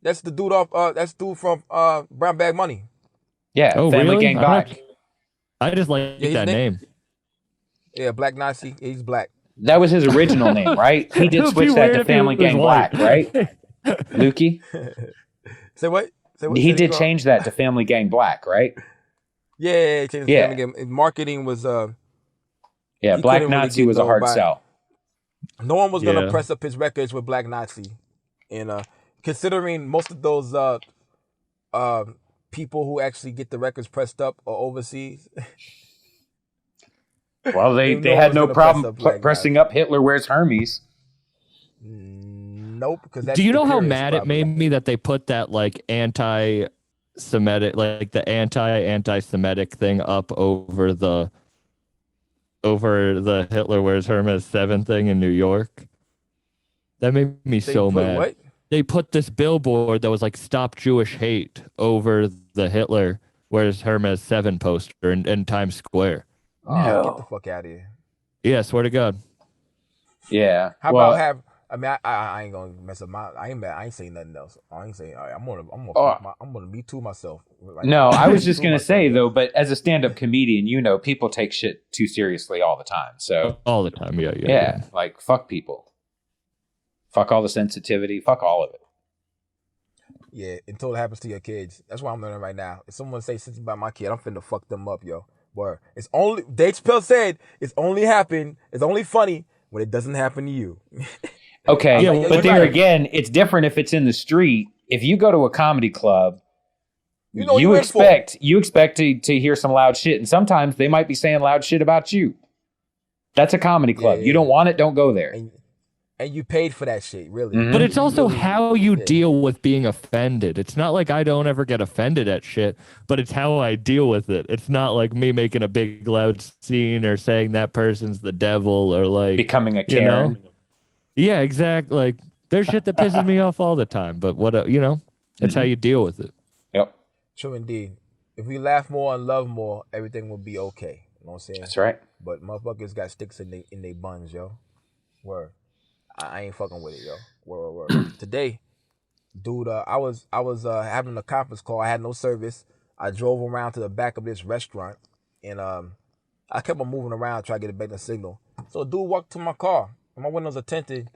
that's the dude off. That's dude from Brown Bag Money. Yeah. Oh, Family really? Gang Block. I just like that name. Yeah, Black Nazi. He's black. That was his original name, right? He did switch that to Family Gang Black, right? Lukey? Say what? He did change that to Family Gang Black, right? Yeah, he changed the Family Gang. Marketing was yeah, Black Nazi was a hard sell. No one was gonna press up his records with Black Nazi, and considering most of those people who actually get the records pressed up are overseas. Well, they had no problem pressing up Hitler Wears Hermes. Nope. Because do you know how mad it made me that they put that like anti-Semitic, like the anti-Semitic thing up over the Hitler Wears Hermes 7 thing in New York? That made me so mad. What? They put this billboard that was like "Stop Jewish Hate" over the Hitler Wears Hermes 7 poster in Times Square. No. Get the fuck out of here. Yeah, swear to God. Yeah. How about have? I mean, I ain't gonna mess up my. I ain't saying nothing else. I ain't saying. I'm gonna me too myself. Right no, I was just gonna say though, but as a stand-up comedian, you know, people take shit too seriously all the time. So all the time, yeah. Like fuck people. Fuck all the sensitivity. Fuck all of it. Yeah, until it happens to your kids. That's what I'm learning right now. If someone says something about my kid, I'm finna fuck them up, yo. Where it's only Dave Chappelle said it's only funny when it doesn't happen to you. Okay, yeah, but there again, it's different if it's in the street. If you go to a comedy club, you expect to hear some loud shit, and sometimes they might be saying loud shit about you. That's a comedy club. You don't want it, don't go there. And you paid for that shit, really. Mm-hmm. But it's also how you deal with being offended. It's not like I don't ever get offended at shit, but it's how I deal with it. It's not like me making a big loud scene or saying that person's the devil or like becoming a Karen. You know? Yeah, exactly. Like there's shit that pisses me off all the time, but it's how you deal with it. Yep. True indeed. If we laugh more and love more, everything will be okay. You know what I'm saying? That's right. But motherfuckers got sticks in they buns, yo. Word. I ain't fucking with it, yo. Word. Today, dude, I was having a conference call. I had no service. I drove around to the back of this restaurant, and I kept on moving around trying to get a better signal. So a dude walked to my car, and my windows are tinted.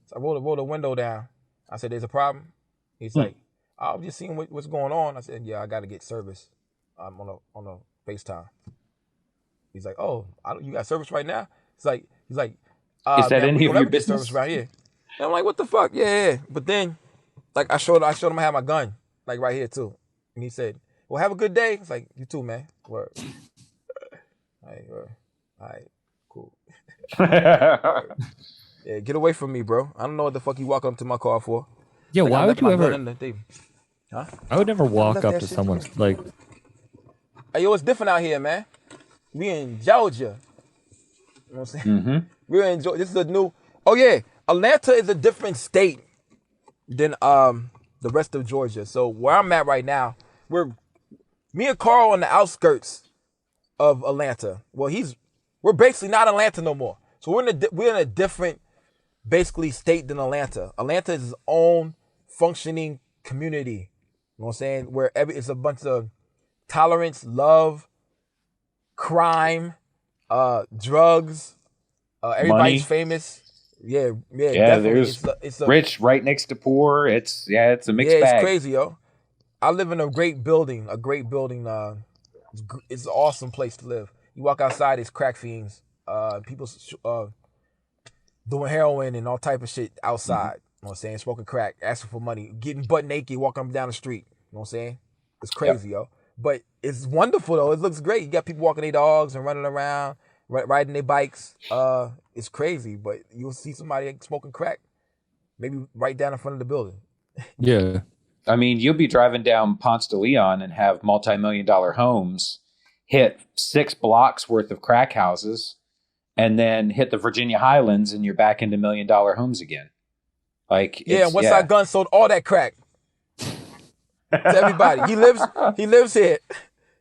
So I rolled the window down. I said, "There's a problem." He's like, "I was just seeing what's going on." I said, "Yeah, I got to get service. I'm on a FaceTime." He's like, "Oh, you got service right now?" he's like, Is that man, any we of don't your ever get business? service around here. And I'm like, what the fuck? Yeah. But then, like, I showed him I had my gun, like right here too. And he said, well, have a good day. It's like, you too, man. Word. All right, cool. Yeah, get away from me, bro. I don't know what the fuck you walk up to my car for. Yeah, Like, why would you ever? Huh? I would never walk left up that to shit someone's like. Hey, yo, it's different out here, man. We in Georgia. You know what I'm saying? Mm-hmm. We're in Georgia. This is a new. Oh yeah, Atlanta is a different state than the rest of Georgia. So where I'm at right now, me and Karl on the outskirts of Atlanta. Well, we're basically not Atlanta no more. So we're in a different, basically, state than Atlanta. Atlanta is its own functioning community. You know what I'm saying? Where it's a bunch of tolerance, love, crime, drugs. Everybody's Money. famous. Yeah, Yeah, definitely. there's rich right next to poor. It's a mixed bag. It's crazy, yo. I live in a great building. It's an awesome place to live. You walk outside, it's crack fiends. People doing heroin and all type of shit outside. You know what I'm saying? Smoking crack, asking for money, getting butt naked, walking up and down the street. You know what I'm saying? It's crazy, yo. But it's wonderful, though. It looks great. You got people walking their dogs and running around, riding their bikes. It's crazy, but you'll see somebody smoking crack, maybe right down in front of the building. Yeah. I mean, you'll be driving down Ponce de Leon and have multi-million-dollar homes, hit 6 blocks worth of crack houses, and then hit the Virginia Highlands, and you're back into $1 million homes again. Like, yeah, and Westside Gun sold all that crack to everybody. He lives here.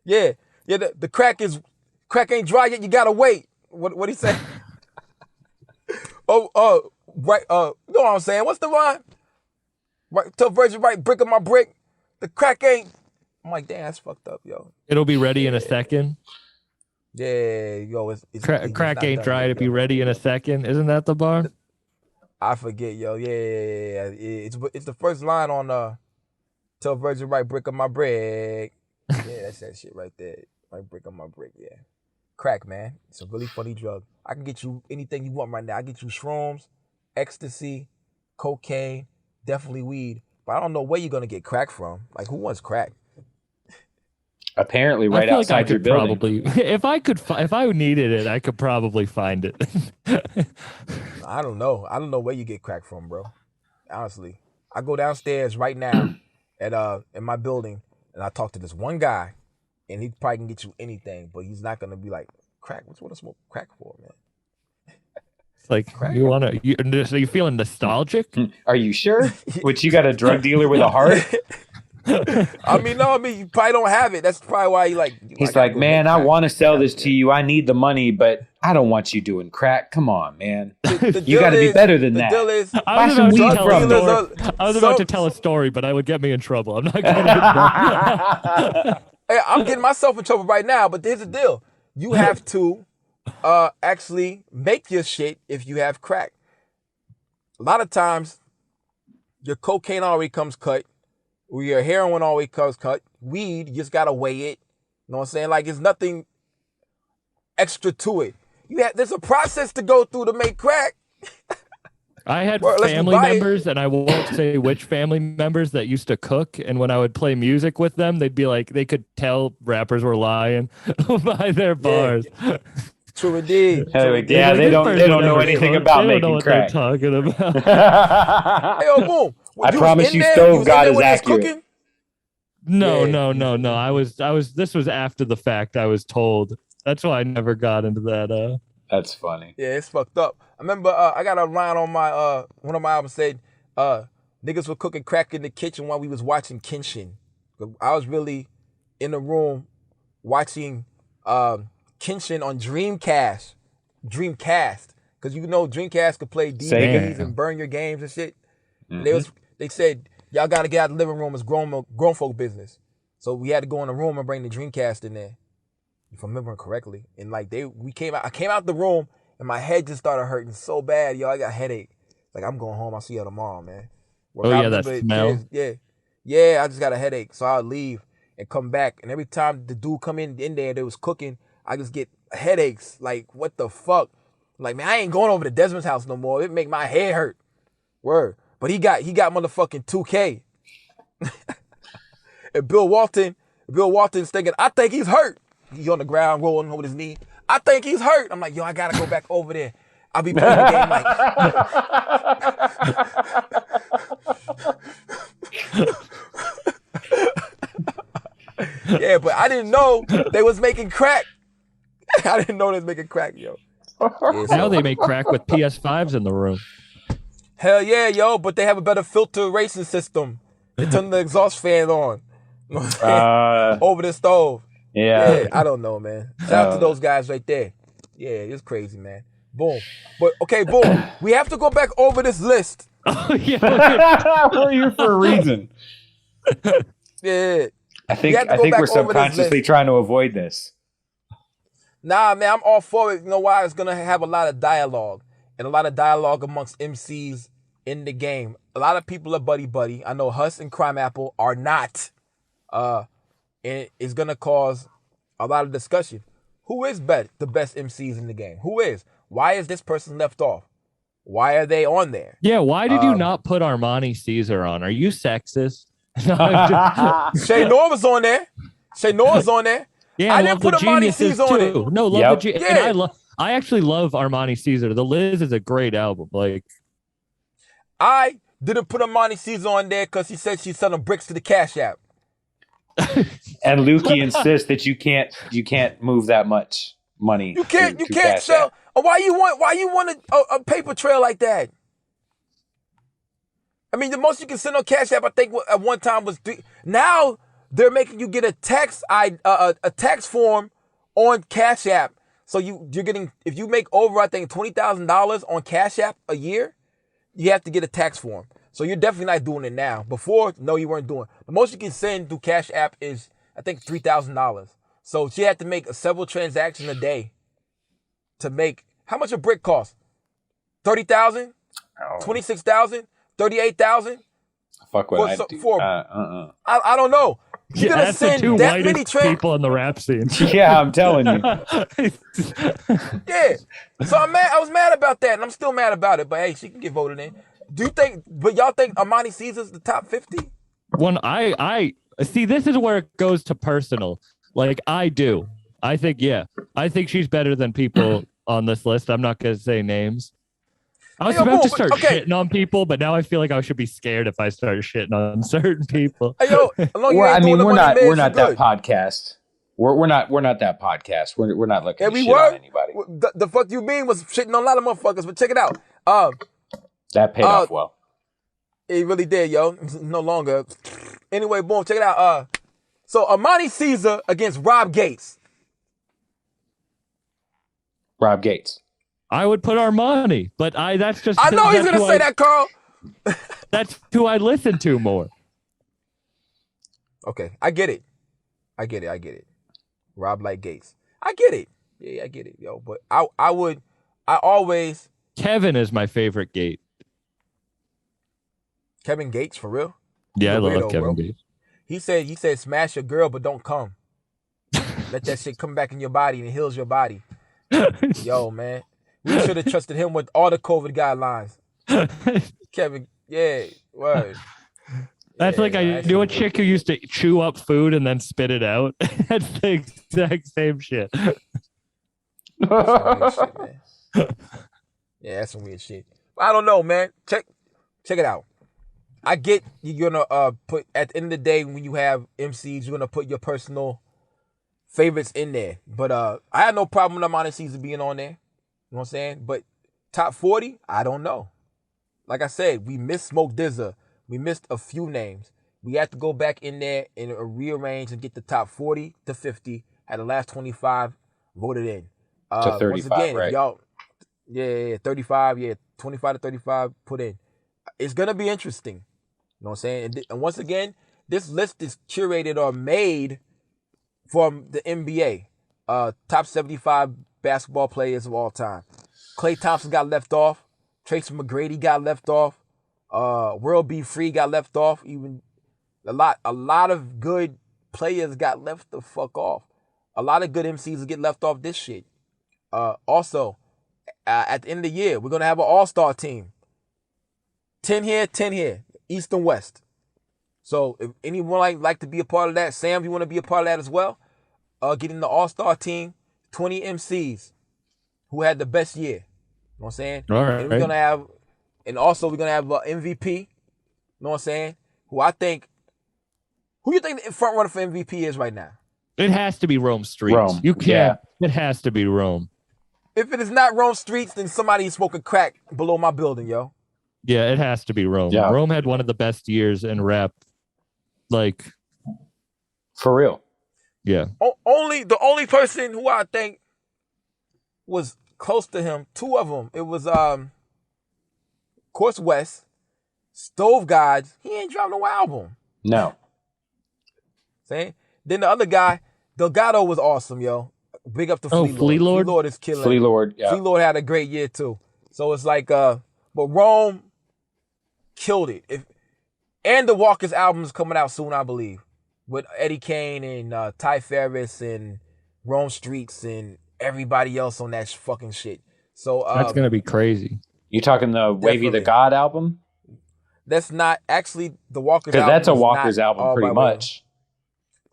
Yeah. The crack ain't dry yet. You gotta wait. What he say? Right. You know what I'm saying? What's the rhyme? Right. Tell Virgin right, brick of my brick. The crack ain't. I'm like, damn, that's fucked up, yo. It'll be ready in a second. Yeah, yo, it's Crack ain't dry to be ready in a second. Isn't that the bar? I forget, yo. Yeah. It's the first line on Tell Virgin right, brick of my brick. Yeah, that's that shit right there. Right, brick of my brick. Yeah, crack, man. It's a really funny drug. I can get you anything you want right now. I get you shrooms, ecstasy, cocaine, definitely weed. But I don't know where you're gonna get crack from. Like, who wants crack? Apparently, right outside your building. Probably, if I needed it, I could probably find it. I don't know. I don't know where you get crack from, bro. Honestly, I go downstairs right now at in my building, and I talk to this one guy, and he probably can get you anything, but he's not gonna be like, crack. What you want to smoke crack for, man? It's like, crack? So you feeling nostalgic? Are you sure? Which you got a drug dealer with a heart? I mean, you probably don't have it. That's probably why he's like, man, I want to sell this to you. I need the money, but I don't want you doing crack. Come on, man. You got to be better than that. I was about to tell a story, but I would get me in trouble. I'm not going to. Hey, I'm getting myself in trouble right now, but here's the deal. You have to actually make your shit if you have crack. A lot of times, your cocaine already comes cut. Or your heroin always comes cut. Weed, you just got to weigh it. You know what I'm saying? Like, there's nothing extra to it. There's a process to go through to make crack. I had family members, and I won't say which family members, that used to cook. And when I would play music with them, they'd be like, they could tell rappers were lying by their bars. Yeah. True indeed. Yeah, they don't know anything about making crack. They don't know what they're talking about. Hey, yo, boom. I promise you, Stove God is accurate. No. This was after the fact. I was told. That's why I never got into that. That's funny. Yeah, it's fucked up. I remember I got a line on my one of my albums said, niggas were cooking crack in the kitchen while we was watching Kenshin. I was really in the room watching Kenshin on Dreamcast. Because you know Dreamcast could play DVDs and burn your games and shit. Mm-hmm. They said, y'all got to get out of the living room. It's grown folk business. So we had to go in the room and bring the Dreamcast in there, if I'm remembering correctly. And like I came out the room and my head just started hurting so bad, yo. I got a headache. Like, I'm going home. I'll see you tomorrow, man. That smell. Yeah. I just got a headache, so I'll leave and come back. And every time the dude come in there, they was cooking, I just get headaches. Like, what the fuck? Like, man, I ain't going over to Desmond's house no more. It make my head hurt. Word. But he got motherfucking 2K. And Bill Walton's thinking, I think he's hurt. He's on the ground rolling over his knee. I think he's hurt. I'm like, yo, I gotta go back over there. I'll be playing the game like. Yeah, but I didn't know they was making crack. I didn't know they was making crack, yo. Yeah, Now they make crack with PS5s in the room. Hell yeah, yo, but they have a better filtration system. They turn the exhaust fan on. You know what I'm saying? Over the stove. Yeah. I don't know, man. Shout out to those guys right there. Yeah, it's crazy, man. Boom. But, okay, boom. We have to go back over this list. Oh, yeah. We're here for a reason. Yeah. I think we're subconsciously trying to avoid this. Nah, man, I'm all for it. You know why? It's going to have a lot of dialogue. And a lot of dialogue amongst MCs in the game. A lot of people are buddy-buddy. I know Huss and Crime Apple are not. And it's going to cause a lot of discussion. Who is the best MCs in the game? Who is? Why is this person left off? Why are they on there? Yeah, why did you not put Armani Caesar on? Are you sexist? Shay Noah was on there. Shay Noah's on there. Yeah, I didn't put Armani Caesar on it. No, love the Yeah. And I actually love Armani Caesar. The Liz is a great album. Like, I didn't put Armani Caesar on there because he said she's selling bricks to the Cash App. And Lukey insists that you can't move that much money. You can't Cash sell. App. Why you want a paper trail like that? I mean, the most you can send on Cash App, I think, at one time was $3. Now they're making you get a tax form on Cash App. So you're getting, if you make over, I think, $20,000 on Cash App a year, you have to get a tax form. So you're definitely not doing it now. Before, no, you weren't doing it. The most you can send through Cash App is, I think, $3,000. So she had to make several transactions a day to make, how much a brick cost? 30,000? 26,000? 38,000? Fuck what I do. I don't know. You're gonna that's the send two that many whitest people in the rap scene. Yeah, I'm telling you. Yeah. So I'm mad. I was mad about that, and I'm still mad about it. But hey, she can get voted in. Do you think? But y'all think Armani Caesar's the top 50? When I see, this is where it goes to personal. Like, I do. I think, yeah. I think she's better than people on this list. I'm not gonna say names. I was about to start shitting on people, but now I feel like I should be scared if I start shitting on certain people. Hey, yo, we're not that podcast. We're not that podcast. We're not looking to shit on anybody. The fuck you mean was shitting on a lot of motherfuckers, but check it out. That paid off well. It really did, yo. No longer. Anyway, boom, check it out. So Armani Caesar against Rob Gates. Rob Gates. I would put Armani, but that's just. I know he's gonna say that, Carl. That's who I listen to more. Okay, I get it. Rob like Gates. I get it. Yeah, I get it, yo. But I always. Kevin is my favorite Gate. Kevin Gates, for real? Yeah, I love Kevin Gates. He said, smash your girl, but don't come. Let that shit come back in your body and it heals your body. Yo, man. We should have trusted him with all the COVID guidelines. Kevin, yeah, word. That's like I knew a chick who used to chew up food and then spit it out. That's the exact same shit. That's some weird shit, man. Yeah, that's some weird shit. I don't know, man. Check it out. I get you're gonna put at the end of the day when you have MCs, you're gonna put your personal favorites in there. But I had no problem with Armani Caesar being on there. You know what I'm saying? But top 40, I don't know. Like I said, we missed Smoke DZA. We missed a few names. We had to go back in there and rearrange and get the top 40 to 50. Had the last 25 voted in. To 35, once again, right? Y'all, yeah, 35, 25 to 35 put in. It's going to be interesting. You know what I'm saying? And once again, this list is curated or made from the NBA. Top 75 basketball players of all time. Klay Thompson got left off. Tracy McGrady got left off. World B. Free got left off. Even a lot of good players got left the fuck off. A lot of good MCs get left off this shit. Also, at the end of the year, we're gonna have an all-star team. 10 here, 10 here, East and West. So if anyone like to be a part of that, Sam, if you want to be a part of that as well, get in the all-star team, 20 MCs who had the best year. You know what I'm saying? All right. And we're gonna have, and also we're gonna have MVP. You know what I'm saying? Who you think the front runner for MVP is right now? It has to be Rome Streets. Rome. You can't. Yeah. It has to be Rome. If it is not Rome Streets, then somebody is smoking crack below my building, yo. Yeah, it has to be Rome. Yeah. Rome had one of the best years in rap. Like, for real. Yeah. The only person who I think was close to him, two of them. It was Course West, Stove Gods. He ain't dropped no album. No. Saying. Then the other guy, Delgado was awesome, yo. Big up to Flea Lord. Flea Lord? Flea Lord is killing. Flea Lord, yeah. Flea Lord had a great year too. So it's like, but Rome killed it. And the Walker's album is coming out soon, I believe, with Eddie Kane and Ty Ferris and Rome Streets and everybody else on that fucking shit. So that's gonna be crazy. You talking the Wavy the God album? That's not actually the Walker's album. Because that's a Walker's album, pretty much.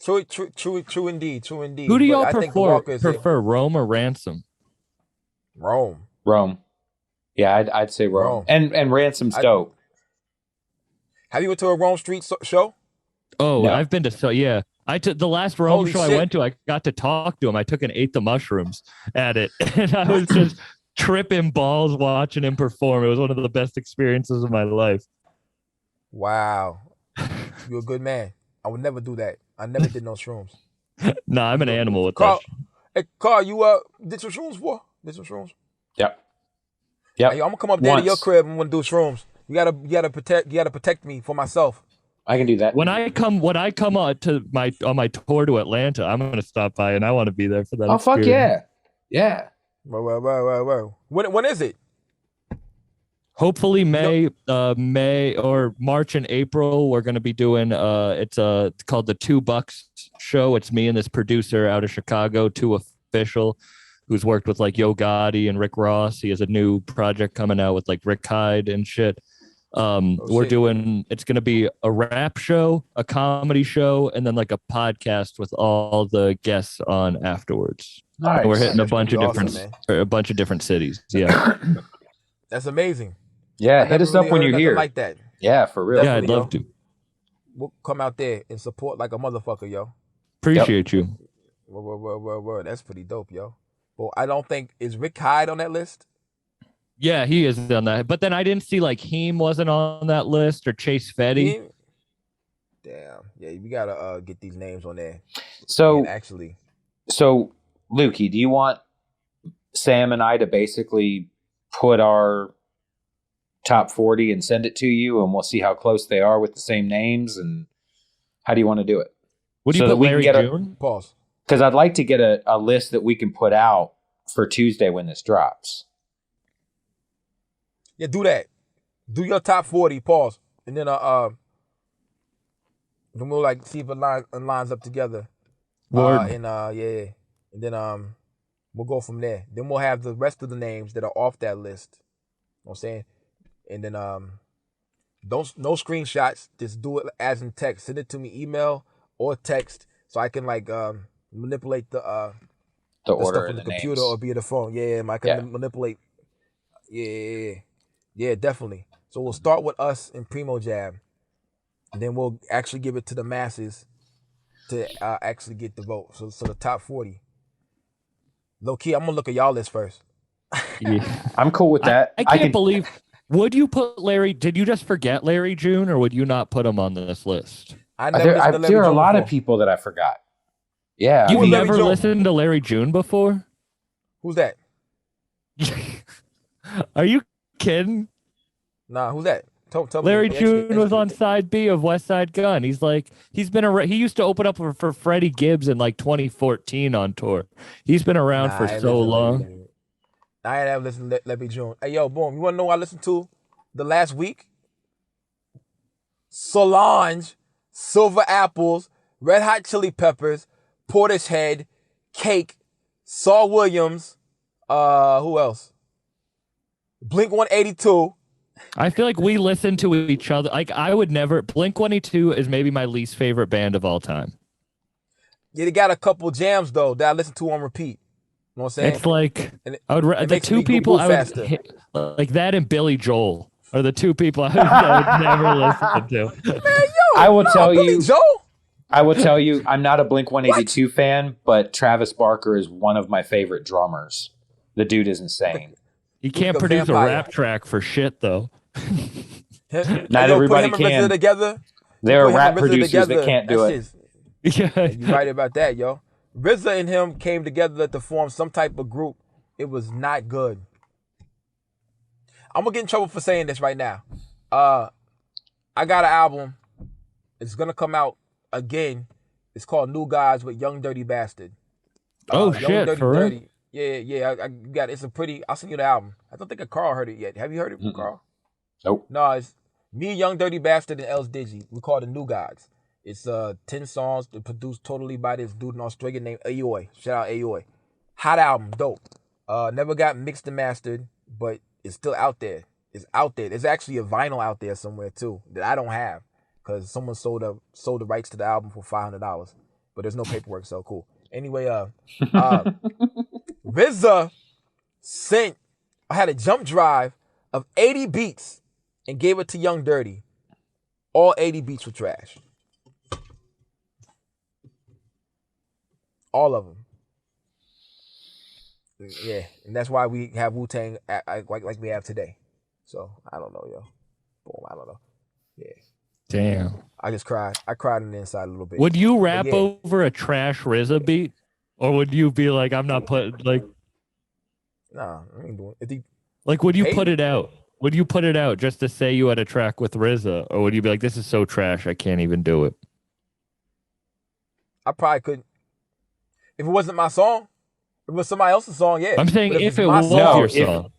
True indeed. Who do y'all prefer, Rome or Ransom? Rome. Yeah, I'd say Rome. And Ransom's dope. Have you went to a Rome Street show? Oh, no. I've been to yeah. I took the last Rome show shit. I went to. I got to talk to him. I took an eighth of mushrooms at it, and I was just tripping balls watching him perform. It was one of the best experiences of my life. Wow, you're a good man. I would never do that. I never did no shrooms. Nah, I'm an animal with Karl, that. Hey, Karl, you did some shrooms before? Yep. Hey, I'm gonna come up there to your crib and want to do shrooms. You gotta protect me for myself. I can do that. When I come on my tour to Atlanta, I'm gonna stop by and I want to be there for that. Oh fuck yeah, yeah. Well. When is it? Hopefully May or March and April. We're gonna be doing it's called the $2 show. It's me and this producer out of Chicago, Two Official, who's worked with like Yo Gotti and Rick Ross. He has a new project coming out with like Rick Hyde and shit. It's going to be a rap show, a comedy show, and then like a podcast with all the guests on afterwards. Nice. And we're hitting a bunch of different cities. Yeah. That's amazing. Yeah. Hit us up when you're here. Like that. Yeah, for real. Yeah, I'd love to. We'll come out there and support like a motherfucker, yo. Appreciate you. Word. That's pretty dope, yo. Well, I don't think, is Rick Hyde on that list? Yeah, he is on that. But then I didn't see like Heem wasn't on that list or Chase Fetty. Damn. Yeah, we gotta get these names on there. So Lukey, do you want Sam and I to basically put our top 40 and send it to you, and we'll see how close they are with the same names? And how do you want to do it? What do you put Larry June? Pause. Because I'd like to get a list that we can put out for Tuesday when this drops. Yeah, do that. Do your top 40, pause. And then we'll like see if it lines up together. And then we'll go from there. Then we'll have the rest of the names that are off that list. You know what I'm saying? And then no screenshots. Just do it as in text. Send it to me, email or text, so I can like manipulate the order stuff on the computer or via the phone. I can manipulate. Yeah, definitely. So we'll start with us and Primo Jam, and then we'll actually give it to the masses to actually get the vote. So the top 40. Low key, I'm gonna look at y'all list first. Yeah. I'm cool with that. I can't believe. Would you put Larry? Did you just forget Larry June, or would you not put him on this list? There are a lot of people that I forgot. Yeah. You've never listened to Larry June before? Who's that? Are you kidding? Nah, who's that? Tell Larry me. June was on side B of West Side Gun. He used to open up for Freddie Gibbs in like 2014 on tour. He's been around for so long. I ain't ever listened to Larry June. Hey, yo, boom. You want to know what I listened to the last week? Solange, Silver Apples, Red Hot Chili Peppers, Portishead, Cake, Saul Williams. Who else? Blink 182. I feel like we listen to each other. Like I would never. Blink 182 is maybe my least favorite band of all time. Yeah, they got a couple jams though that I listen to on repeat. You know what I'm saying? It's like And I would the makes two me people move I would faster. hit, like that and Billy Joel are the two people I would never listen to. Man, yo, I will tell Billy you. Joel. I will tell you, I'm not a Blink 182 fan, but Travis Barker is one of my favorite drummers. The dude is insane. You can't a produce vampire. a rap track for shit though. Not everybody put him and can. RZA together. There Put are him rap and RZA producers together, that can't do it. Yeah, You right about that, yo. RZA and him came together to form some type of group. It was not good. I'm gonna get in trouble for saying this right now. I got an album. It's gonna come out again. It's called New Guys with Young Dirty Bastard. Oh Young shit, Dirty for real? Dirty. Yeah. I got it. It's a pretty. I'll send you the album. I don't think Carl heard it yet. Have you heard it, Carl? Nope. No, it's me, Young Dirty Bastard, and Els Digi. We call it the New Guys. It's 10 songs produced totally by this dude in Australia named Ayoy. Shout out Ayoy. Hot album, dope. Never got mixed and mastered, but it's still out there. It's out there. There's actually a vinyl out there somewhere too that I don't have because someone sold the rights to the album for $500, but there's no paperwork, so cool. Anyway, RZA had a jump drive of 80 beats and gave it to Young Dirty. All 80 beats were trash. All of them. Yeah, and that's why we have Wu-Tang like we have today. So, I don't know, yo. Boom, I don't know. Yeah. Damn. I just cried. I cried on the inside a little bit. Would you rap yeah. over a trash RZA beat? Or would you be like, I'm not putting, like... Nah, I ain't doing it. Like, would you put it out? Would you put it out just to say you had a track with RZA? Or would you be like, this is so trash, I can't even do it? I probably couldn't. If it wasn't my song, if it was somebody else's song, yeah. I'm saying But if it my was song- your song.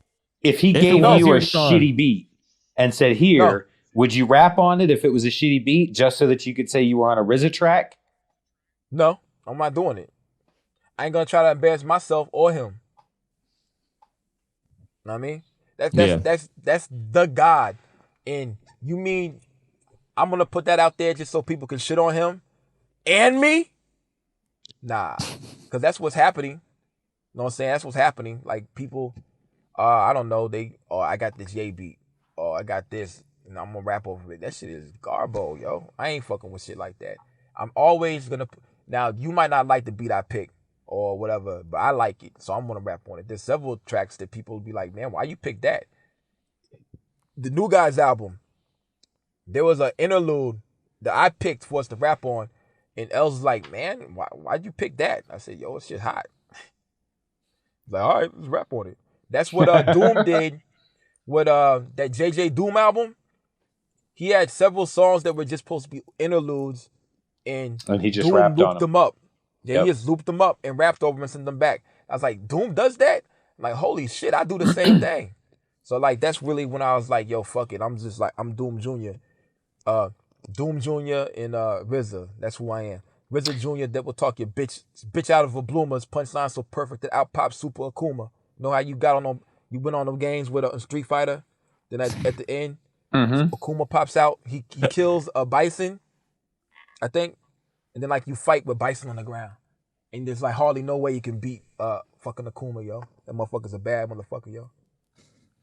If he If it gave was you your a song. shitty beat and said, here, would you rap on it if it was a shitty beat just so that you could say you were on a RZA track? No, I'm not doing it. I ain't gonna try to embarrass myself or him. Know what I mean? That's the God. And you mean I'm gonna put that out there just so people can shit on him and me? Nah. Cause that's what's happening. You know what I'm saying? That's what's happening. Like people, I don't know, I got this Ye beat, or I got this, and I'm gonna rap over it. That shit is garbo, yo. I ain't fucking with shit like that. I'm always gonna, now you might not like the beat I pick or whatever, but I like it, so I'm gonna rap on it. There's several tracks that people will be like, man, why you pick that? The New Guys album, there was an interlude that I picked for us to rap on, and Els was like, man, why'd you pick that? I said, yo, it's shit hot. He's like, all right, let's rap on it. That's what Doom did with that JJ Doom album. He had several songs that were just supposed to be interludes, and he just Doom rapped on looped them. them up. Yeah, Yep. he just looped them up and rapped over them and sent them back. I was like, Doom does that? I'm like, holy shit, I do the same thing. So like, that's really when I was like, yo, fuck it. I'm just like, I'm Doom Jr. Doom Jr. and RZA. That's who I am. RZA Jr. that will talk your bitch out of a bloomer's punchline so perfect that out pop Super Akuma. Know how you got on them, you went on them games with a Street Fighter, then at the end, Akuma pops out, he kills a bison, I think, and then like you fight with bison on the ground. And there's like hardly no way you can beat fucking Akuma, yo. That motherfucker's a bad motherfucker, yo.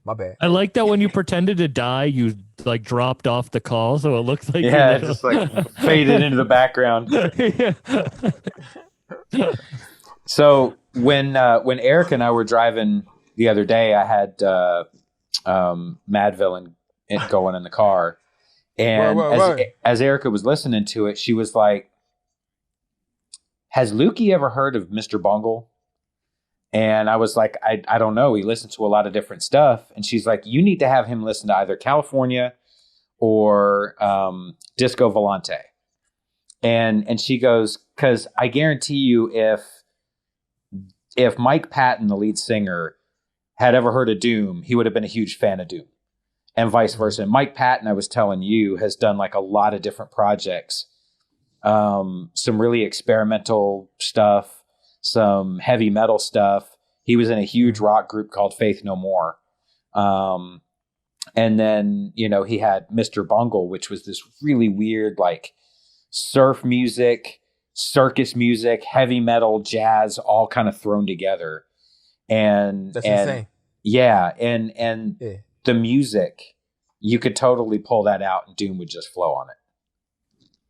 My bad. I like that when you pretended to die, you like dropped off the call, so it looks like Yeah, you just like faded into the background. Yeah. So when Eric and I were driving the other day, I had Madville and going in the car, and as Erica was listening to it, she was like, "Has Lukey ever heard of Mr. Bungle?" And I was like, I don't know. He listens to a lot of different stuff. And she's like, you need to have him listen to either California or Disco Volante. And she goes, because I guarantee you if Mike Patton, the lead singer, had ever heard of Doom, he would have been a huge fan of Doom. And vice versa. And Mike Patton, I was telling you, has done like a lot of different projects. Some really experimental stuff. Some heavy metal stuff. He was in a huge rock group called Faith No More. And then, he had Mr. Bungle, which was this really weird, like surf music, circus music, heavy metal, jazz, all kind of thrown together. And that's insane. Yeah. And the music, you could totally pull that out and Doom would just flow on it.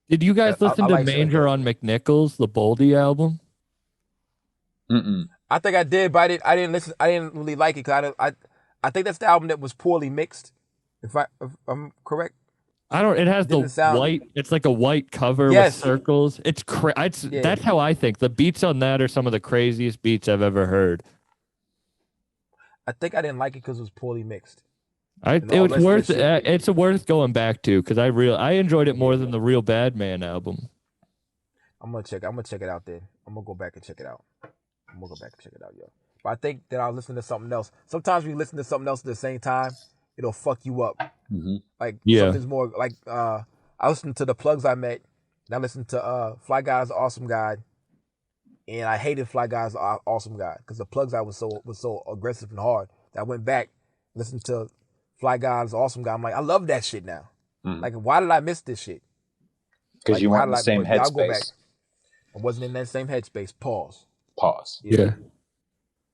Did you guys listen to like Manger on McNichols, the Boldy album? I think I did, but I didn't listen. I didn't really like it because I think that's the album that was poorly mixed. If I'm correct. It has the white. It's like a white cover with circles. It's That's how I think. The beats on that are some of the craziest beats I've ever heard. I think I didn't like it because it was poorly mixed. It's worth going back to because I enjoyed it more than the Real Bad Man album. I'm gonna check it out then. I'm gonna go back and check it out. Yo. But I think that I'll listen to something else. Sometimes when you listen to something else at the same time, it'll fuck you up. Like something's more like I listened to the Plugs I Met, and I listened to Fly Guy's Awesome Guy, and I hated Fly Guy's Awesome Guy because the Plugs I was so aggressive and hard that I went back, listened to Fly Guy's Awesome Guy. I'm like, I love that shit now. Like, why did I miss this shit? Because you weren't in the same headspace. I'll go back. I wasn't in that same headspace. Pause. Yeah.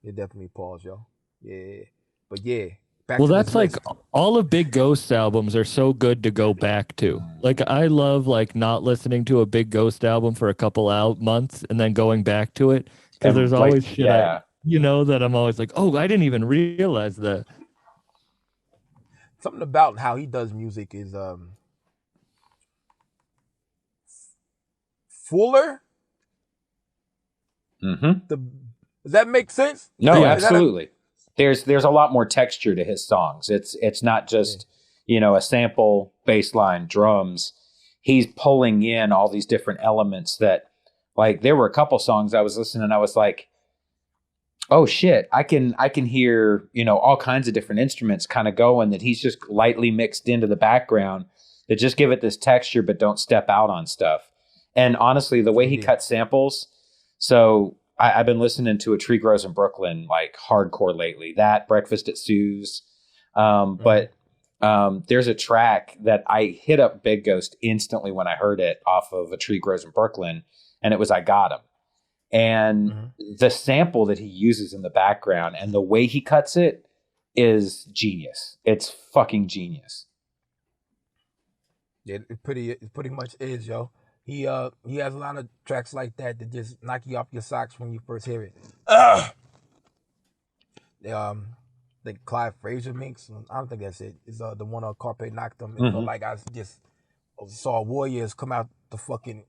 Definitely pause, yo. Yeah. But yeah. That's like all of Big Ghost's albums are so good to go back to. Like I love like not listening to a Big Ghost album for a couple months and then going back to it because there's always shit that I'm always like, oh, I didn't even realize that. Something about how he does music is fuller. Does that make sense? No, absolutely. There's a lot more texture to his songs. It's not just a sample, bass line, drums. He's pulling in all these different elements that, like, there were a couple songs I was listening and I was like, oh shit, I can hear all kinds of different instruments kind of going that he's just lightly mixed into the background that just give it this texture but don't step out on stuff. And honestly, the way he cuts samples, so I've been listening to A Tree Grows in Brooklyn like hardcore lately. That Breakfast at Sue's, but there's a track that I hit up Big Ghost instantly when I heard it off of A Tree Grows in Brooklyn, and it was I Got Him. And the sample that he uses in the background and the way he cuts it is genius. It's fucking genius. Yeah, it pretty much is, yo. He has a lot of tracks like that just knock you off your socks when you first hear it. The Clive Fraser mix. I don't think that's it. It's the one on Carpe Noctem. It felt like I just saw warriors come out the fucking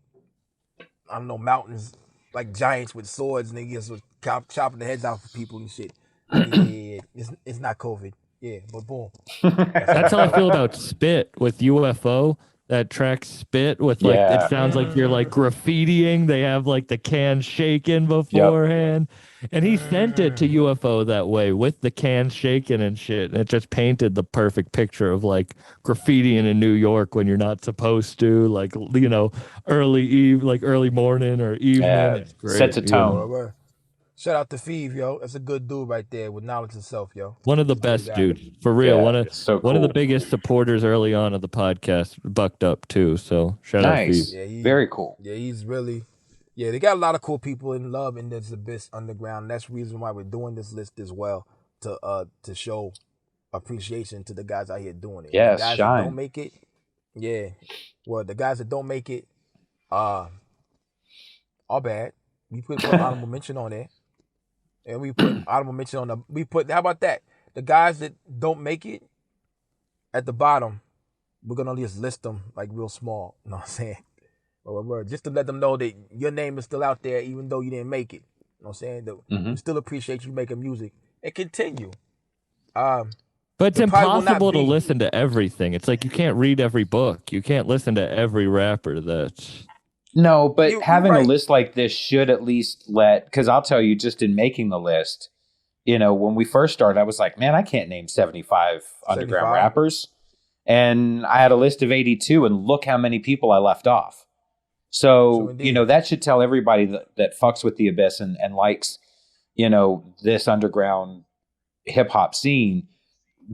mountains like giants with swords and they just was chopping the heads off of people and shit. Yeah, it's not COVID. Yeah, but boom. That's how I feel about Spit with UFO. That track Spit with like it sounds like you're like graffitiing. They have like the can shaking beforehand. And he sent it to UFO that way with the can shaking and shit. And it just painted the perfect picture of like graffitiing in New York when you're not supposed to, like early morning or evening. Yeah, it's great. Sets a tone. Shout out to Feeve, yo. That's a good dude right there with knowledge of self, yo. One of the best dudes, for real. Yeah, one of the biggest supporters early on of the podcast, bucked up too. So shout out to Feeve. Yeah, very cool. Yeah, he's really. Yeah, they got a lot of cool people in love in this Abyss Underground. That's the reason why we're doing this list as well to show appreciation to the guys out here doing it. Yeah, the guys shine. that don't make it. Yeah, well, the guys that don't make it, are bad. We put honorable mention on there. And we put honorable mention on how about that? The guys that don't make it at the bottom, we're going to just list them like real small. You know what I'm saying? Just to let them know that your name is still out there even though you didn't make it. You know what I'm saying? We still appreciate you making music. And continue. But it's impossible to listen to everything. It's like you can't read every book. You can't listen to every rapper that's... No, but having a list like this should at least because I'll tell you, just in making the list, when we first started, I was like, man, I can't name 75 underground rappers. And I had a list of 82 and look how many people I left off. So that should tell everybody that fucks with the Abyss and likes, this underground hip hop scene.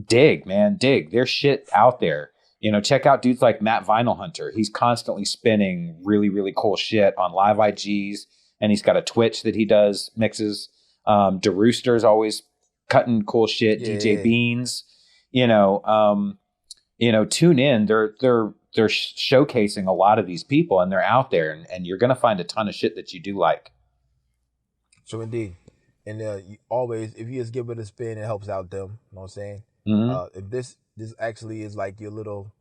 dig, man, dig. There's shit out there. You know, check out dudes like Matt Vinyl Hunter. He's constantly spinning really, really cool shit on live IGs, and he's got a Twitch that he does mixes. DeRooster's always cutting cool shit. Yeah. DJ Beans, you know, tune in. They're showcasing a lot of these people, and they're out there, and you're gonna find a ton of shit that you do like. True indeed. And you always, if you just give it a spin, it helps out them. You know what I'm saying? Mm-hmm. If this actually is like your little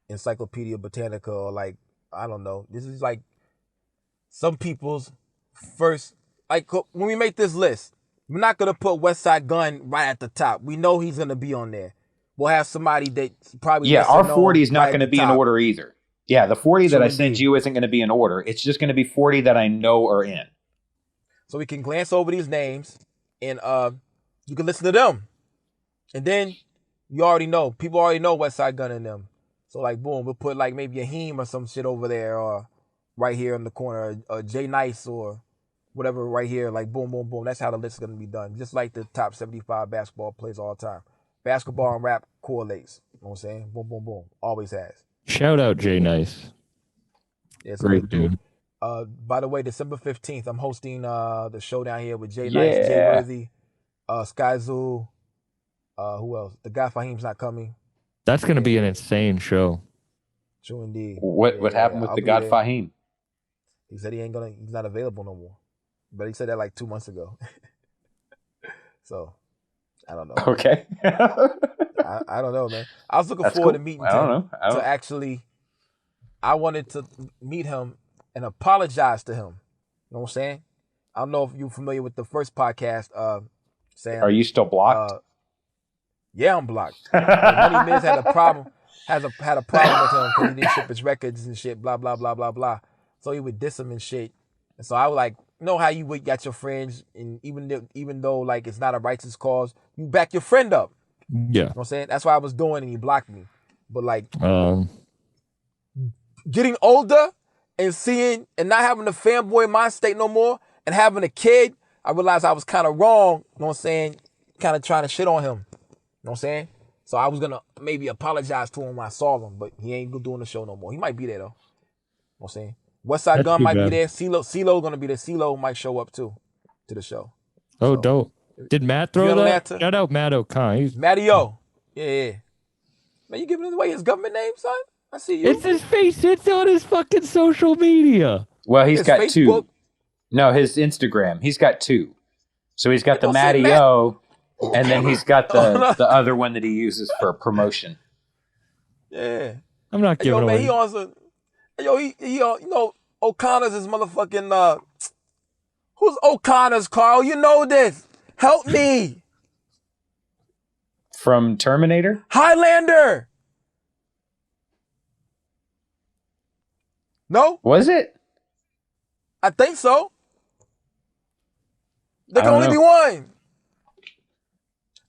Encyclopedia Britannica, or like, I don't know, this is like some people's first, like when we make this list, we're not gonna put West Side Gun right at the top. We know he's gonna be on there. We'll have somebody that probably our 40 is not going to be in order either. Yeah, the 40 that I sent you isn't going to be in order. It's just going to be 40 that I know are in. So we can glance over these names, and you can listen to them, and then you already know, people already know West Side Gun in them. So like, boom, we'll put like maybe a Heem or some shit over there, or right here in the corner, or Jay Nice or whatever right here. Like boom, boom, boom. That's how the list is gonna be done. Just like the top 75 basketball players all the time. Basketball and rap correlates. You know what I'm saying? Boom, boom, boom. Always has. Shout out Jay Nice. Yeah, great dude. By the way, December 15th, I'm hosting the show down here with Jay Nice, Jay Worthy, Sky Zoo. Who else? The guy Fahim's not coming. That's going to be an insane show. True indeed. What happened with the God Fahim? He said he's not available no more. But he said that like 2 months ago. So, I don't know. Okay. I don't know, man. I was looking forward to meeting him. I wanted to meet him and apologize to him. You know what I'm saying? I don't know if you're familiar with the first podcast, Sam. Are you still blocked? Yeah, I'm blocked. Money Miz had a problem with him because he didn't ship his records and shit, blah, blah, blah, blah, blah. So he would diss him and shit. And so I was like, you know how you would got your friends, and even though like it's not a righteous cause, you back your friend up. Yeah. You know what I'm saying? That's what I was doing, and he blocked me. But like getting older and seeing and not having the fanboy mind state no more and having a kid, I realized I was kind of wrong, you know what I'm saying? Kind of trying to shit on him. You know what I'm saying? So I was going to maybe apologize to him when I saw him, but he ain't doing the show no more. He might be there, though. You know what I'm saying? West Side Gun might be there. CeeLo going to be there. CeeLo might show up, too, to the show. Oh, so, dope. Did Matt throw that? Shout out Matt O'Con. Matty-O. Yeah. Man, you giving away his government name, son? I see you. It's his face. It's on his fucking social media. Well, he's got Facebook? two. No, his Instagram. He's got two. So he's got the Matty-O, and then he's got the other one that he uses for promotion. Yeah. I'm not giving away. Man, he on some... He on, you know, O'Connor's is motherfucking... Who's O'Connor's, Karl? You know this. Help me. From Terminator? Highlander. No? Was it? I think so. There can only be one.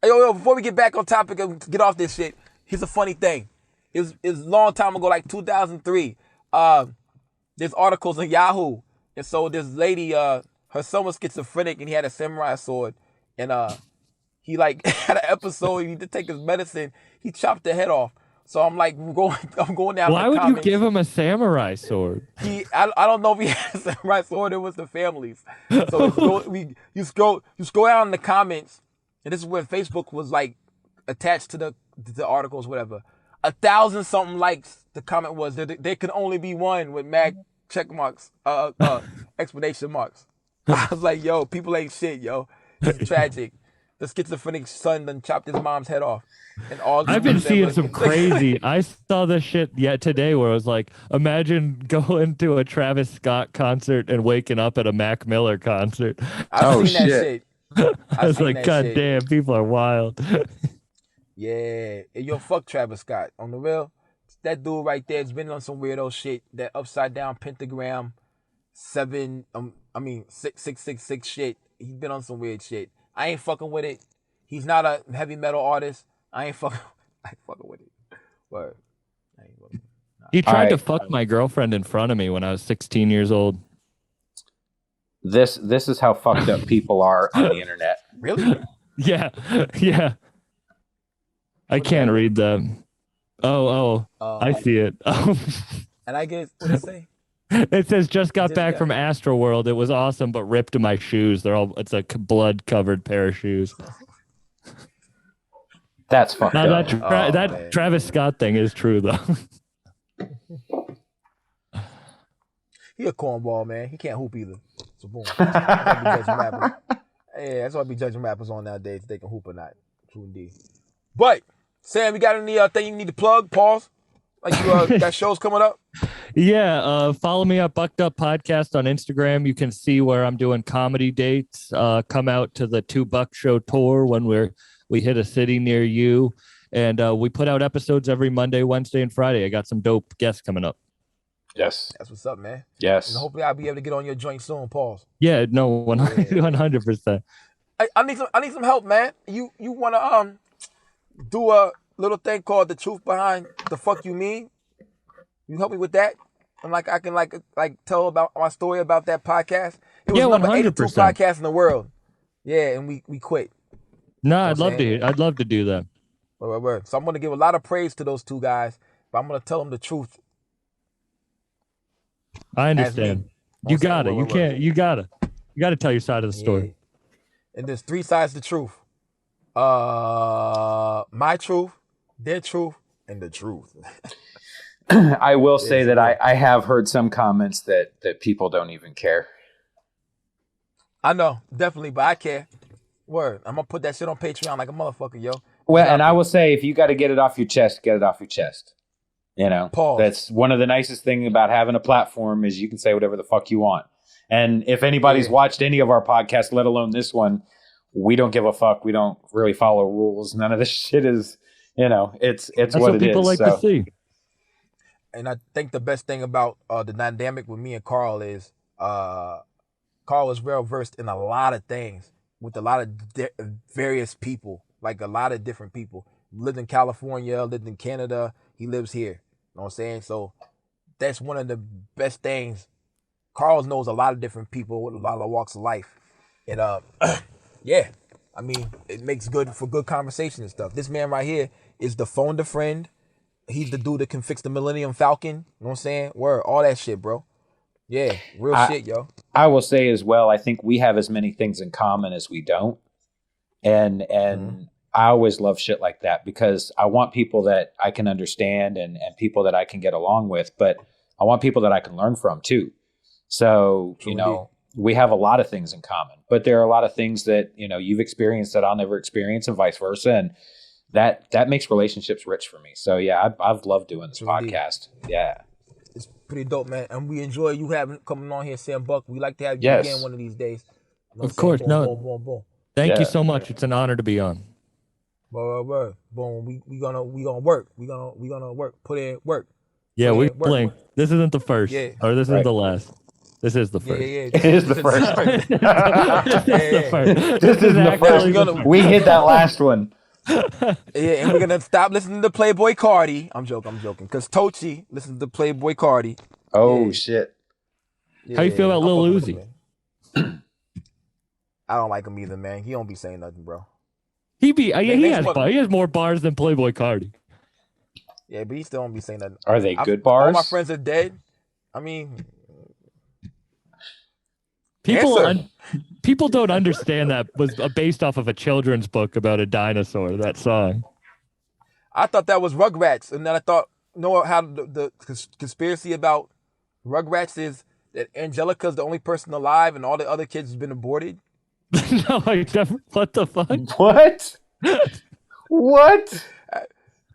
Hey, yo, before we get back on topic and get off this shit, here's a funny thing. It was a long time ago, like 2003. There's articles on Yahoo. And so this lady, her son was schizophrenic and he had a samurai sword. And he like had an episode, he did take his medicine, he chopped the head off. So I'm like, I'm going down. Why would you give him a samurai sword? I don't know if he had a samurai sword. It was the families. So you scroll down in the comments, and this is when Facebook was like attached to the articles, whatever. 1,000 something likes. The comment was there could only be one with mad check marks, explanation marks. I was like, yo, people ain't shit, yo. It's tragic. The schizophrenic son done chopped his mom's head off. And all I've been seeing some crazy. I saw this shit yet today where it was like, imagine going to a Travis Scott concert and waking up at a Mac Miller concert. I've seen that shit. I was like, God damn, people are wild. Yeah. Hey, yo, fuck Travis Scott. On the real, that dude right there has been on some weirdo shit. That upside down pentagram, 666 shit. He's been on some weird shit. I ain't fucking with it. He's not a heavy metal artist. I ain't fucking with it. Word. I ain't with it. Nah. He tried to fuck my girlfriend in front of me when I was 16 years old. This is how fucked up people are on the internet. Really? Yeah. I can't read them. Oh, I see it. And I guess what did it say? It says just got back from Astroworld. It was awesome, but ripped my shoes. It's a blood covered pair of shoes. That's fucked up. That Travis Scott thing is true though. He a cornball, man. He can't hoop either. So boom. That's why I be judging rappers on nowadays if they can hoop or not. True indeed. But Sam, you got any thing you need to plug? Pause. Like you got shows coming up? Yeah, follow me at Bucked Up Podcast on Instagram. You can see where I'm doing comedy dates. Come out to the Two Buck Show tour when we hit a city near you. And we put out episodes every Monday, Wednesday, and Friday. I got some dope guests coming up. Yes. That's what's up, man. Yes. And hopefully I'll be able to get on your joint soon. Pause. Yeah, no, 100%. I need some help, man. You wanna do a little thing called The Truth Behind the Fuck You Mean? You help me with that? And I can tell about my story about that podcast. It was number 82 podcast in the world. Yeah, and we quit. No, I'd love to do that. Word. So I'm gonna give a lot of praise to those two guys, but I'm gonna tell them the truth. I understand. You got it. You got to tell your side of the story. Yeah. And there's three sides to truth. My truth, their truth, and the truth. I will say that I have heard some comments that people don't even care. I know, definitely, but I care. Word. I'm gonna put that shit on Patreon like a motherfucker, yo. Well, and I will say, if you got to get it off your chest, get it off your chest. You know, Pause. That's one of the nicest things about having a platform is you can say whatever the fuck you want. And if anybody's watched any of our podcasts, let alone this one, we don't give a fuck. We don't really follow rules. None of this shit is, it's That's what it people is. Like to see. And I think the best thing about the dynamic with me and Karl is Karl is well versed in a lot of things with a lot of various people, like a lot of different people. Lived in California, lived in Canada. He lives here. You know what I'm saying? So that's one of the best things. Karl knows a lot of different people with a lot of walks of life. And yeah, I mean, it makes for good conversation and stuff. This man right here is the phone a friend. He's the dude that can fix the Millennium Falcon. You know what I'm saying? Word, all that shit, bro. Yeah, real shit, yo. I will say as well, I think we have as many things in common as we don't. And I always love shit like that because I want people that I can understand and people that I can get along with, but I want people that I can learn from too. So, we have a lot of things in common, but there are a lot of things that, you've experienced that I'll never experience and vice versa. And that makes relationships rich for me. So yeah, I've loved doing this podcast. Yeah. It's pretty dope, man. And we enjoy you coming on here, Sam Buck. We like to have you again one of these days. Of course. Boom. Thank you so much. It's an honor to be on. Word. Boom. We gonna work. We gonna work. Put in work. Yeah, we blink. This isn't the first. Yeah. Or this isn't the last. This is the first. Yeah. It is the first. This is the first. We hit that last one. Yeah, and we're gonna stop listening to Playboy Cardi. I'm joking. Because Tochi listens to Playboy Cardi. Oh shit. Yeah, how you feel about Lil Uzi? I don't like him either, man. He don't be saying nothing, bro. He has more bars than Playboy Cardi. Yeah, but he still don't be saying nothing. Are they good bars? All my friends are dead. I mean, people don't understand that was based off of a children's book about a dinosaur. That song. I thought that was Rugrats, and then I thought, how the conspiracy about Rugrats is that Angelica's the only person alive, and all the other kids have been aborted. No, what the fuck? What? What?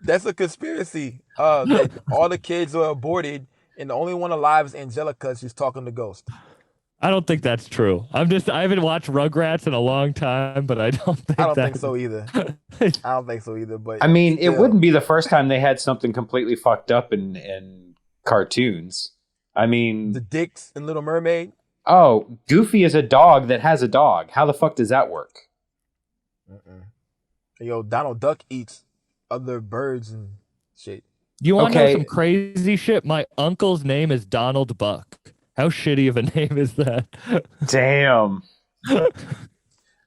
That's a conspiracy. That all the kids are aborted, and the only one alive is Angelica. She's talking to Ghost. I don't think that's true. I haven't watched Rugrats in a long time, but I don't think so either. But I mean, it wouldn't be the first time they had something completely fucked up in cartoons. I mean, the dicks in Little Mermaid. Oh, Goofy is a dog that has a dog. How the fuck does that work? Yo, Donald Duck eats other birds and shit. You want to know some crazy shit? My uncle's name is Donald Buck. How shitty of a name is that? Damn.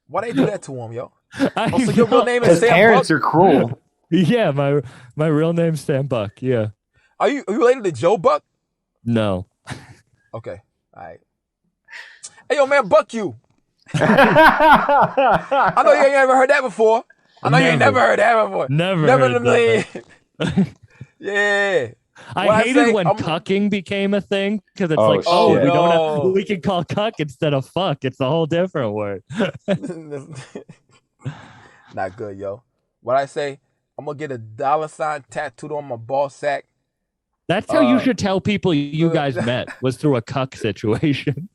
Why they do that to him, yo? So your real name is Sam parents Buck? Are cruel. Yeah, my real name's Sam Buck. Yeah. Are you related to Joe Buck? No. Okay. All right. Hey, yo, man, Buck you. I know you ain't ever heard that before. I know you ain't never heard that before. Never in a million. Yeah. I hated when cucking became a thing because it's we can call cuck instead of fuck. It's a whole different word. Not good, yo. What I say, I'm gonna get a $sign tattooed on my ball sack. That's how you should tell people you guys met, was through a cuck situation.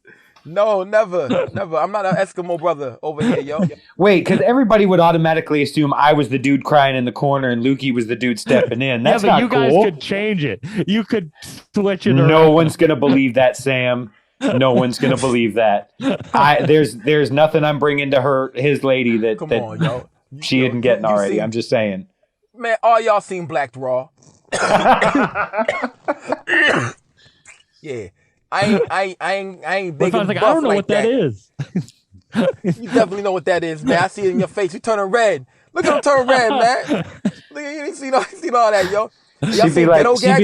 No, never. I'm not an Eskimo brother over here, yo. Wait, because everybody would automatically assume I was the dude crying in the corner and Lukey was the dude stepping in. That's not cool. You guys could change it. You could switch it around. No one's gonna believe that, Sam. No one's gonna believe that. There's nothing I'm bringing to his lady that on, yo. She isn't getting already. I'm just saying. Man, all y'all seen Black Raw. Yeah. I ain't big and buff I don't know what that is. You definitely know what that is, man. I see it in your face. You turning red. Look at him turn red, man. Look, you ain't seen all that, yo. She'd be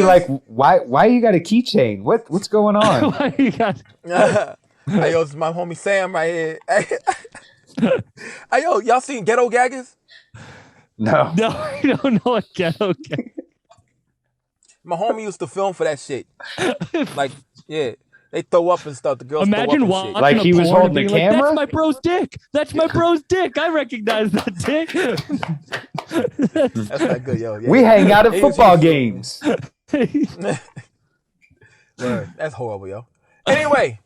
like, why you got a keychain? What's going on? Why you got? Hey, yo, it's my homie Sam right here. Hey, yo, y'all seen Ghetto Gaggers? No. No, I don't know what Ghetto Gaggers. My homie used to film for that shit. Like, yeah, they throw up and stuff. The girls imagine throw up and watching shit. Like he was holding the camera. That's my bro's dick. That's my bro's dick. I recognize that dick. That's not good, yo. Yeah. We hang out at football games. Word. That's horrible, yo. Anyway,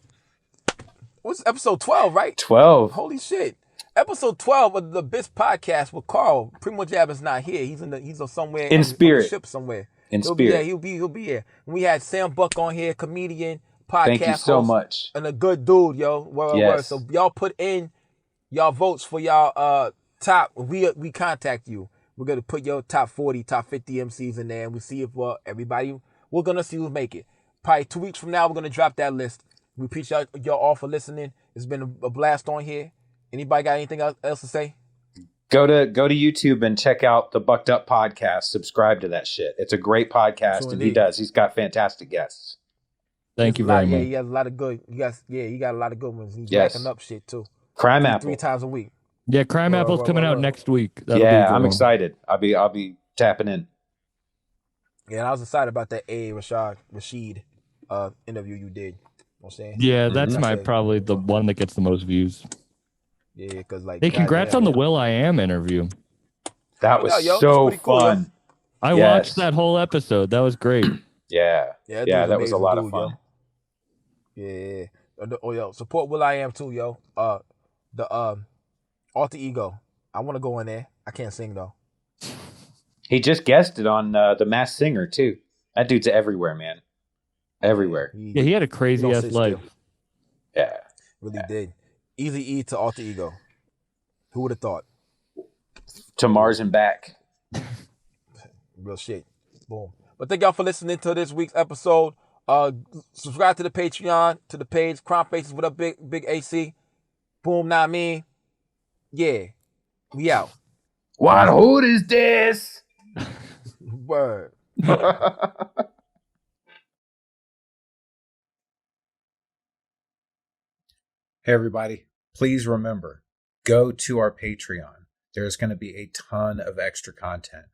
what's episode 12, right? 12. Holy shit. Episode 12 of the Bis podcast with Karl. Primo Jab is not here. He's somewhere in spirit. On the ship somewhere. He'll be here. We had Sam Buck on here, comedian, podcast Thank you so host, much. and a good dude, yo. Word. So y'all put in y'all votes for y'all top. We contact you. We're gonna put your top 40, top 50 MCs in there, and we see if everybody. We're gonna see who's make it. Probably 2 weeks from now, we're gonna drop that list. We appreciate y'all all for listening. It's been a blast on here. Anybody got anything else to say? Go to YouTube and check out the Bucked Up podcast. Subscribe to that shit. It's a great podcast, and he's got fantastic guests. Thank you very much. Yeah, he has a lot of good. He got a lot of good ones. He's backing up shit too. Crime Apple 3 times a week. Yeah, Crime Apple's coming out next week. I'm excited. I'll be tapping in. Yeah, and I was excited about that Rashid interview you did. You know what I'm saying? Yeah, that's probably the one that gets the most views. Yeah, because like. Hey, congrats on the Will.i.am interview. That was so fun. Cool, I watched that whole episode. That was great. Yeah, that was a lot of fun. Yo. Yeah. Oh, yo, support Will.i.am too, yo. The Alter Ego. I want to go in there. I can't sing though. He just guested on The Masked Singer too. That dude's everywhere, man. Everywhere. Yeah, he had a crazy ass life. Yeah, really did. Easy E to Alter Ego. Who would have thought? To Mars and back. Real shit. Boom. But thank y'all for listening to this week's episode. Subscribe to the Patreon, to the page. Crimefaces with a big AC. Boom, nah, I mean. Yeah. We out. What hood is this? Word. Hey, everybody, please remember, go to our Patreon. There's going to be a ton of extra content.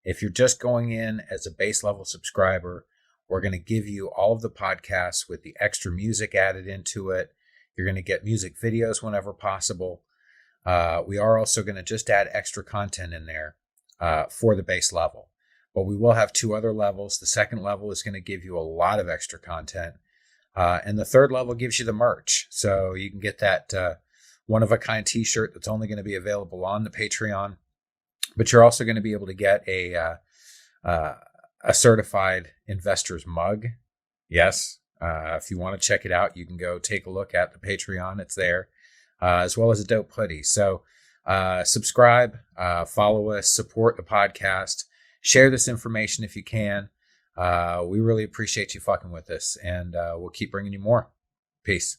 If you're just going in as a base level subscriber, we're going to give you all of the podcasts with the extra music added into it. You're going to get music videos whenever possible. We are also going to just add extra content in there for the base level. But we will have 2 other levels. The second level is going to give you a lot of extra content. And the third level gives you the merch. So you can get that one-of-a-kind t-shirt that's only going to be available on the Patreon. But you're also going to be able to get a certified investor's mug. Yes. If you want to check it out, you can go take a look at the Patreon. It's there. As well as a dope hoodie. So subscribe, follow us, support the podcast. Share this information if you can. We really appreciate you fucking with us, and we'll keep bringing you more. Peace.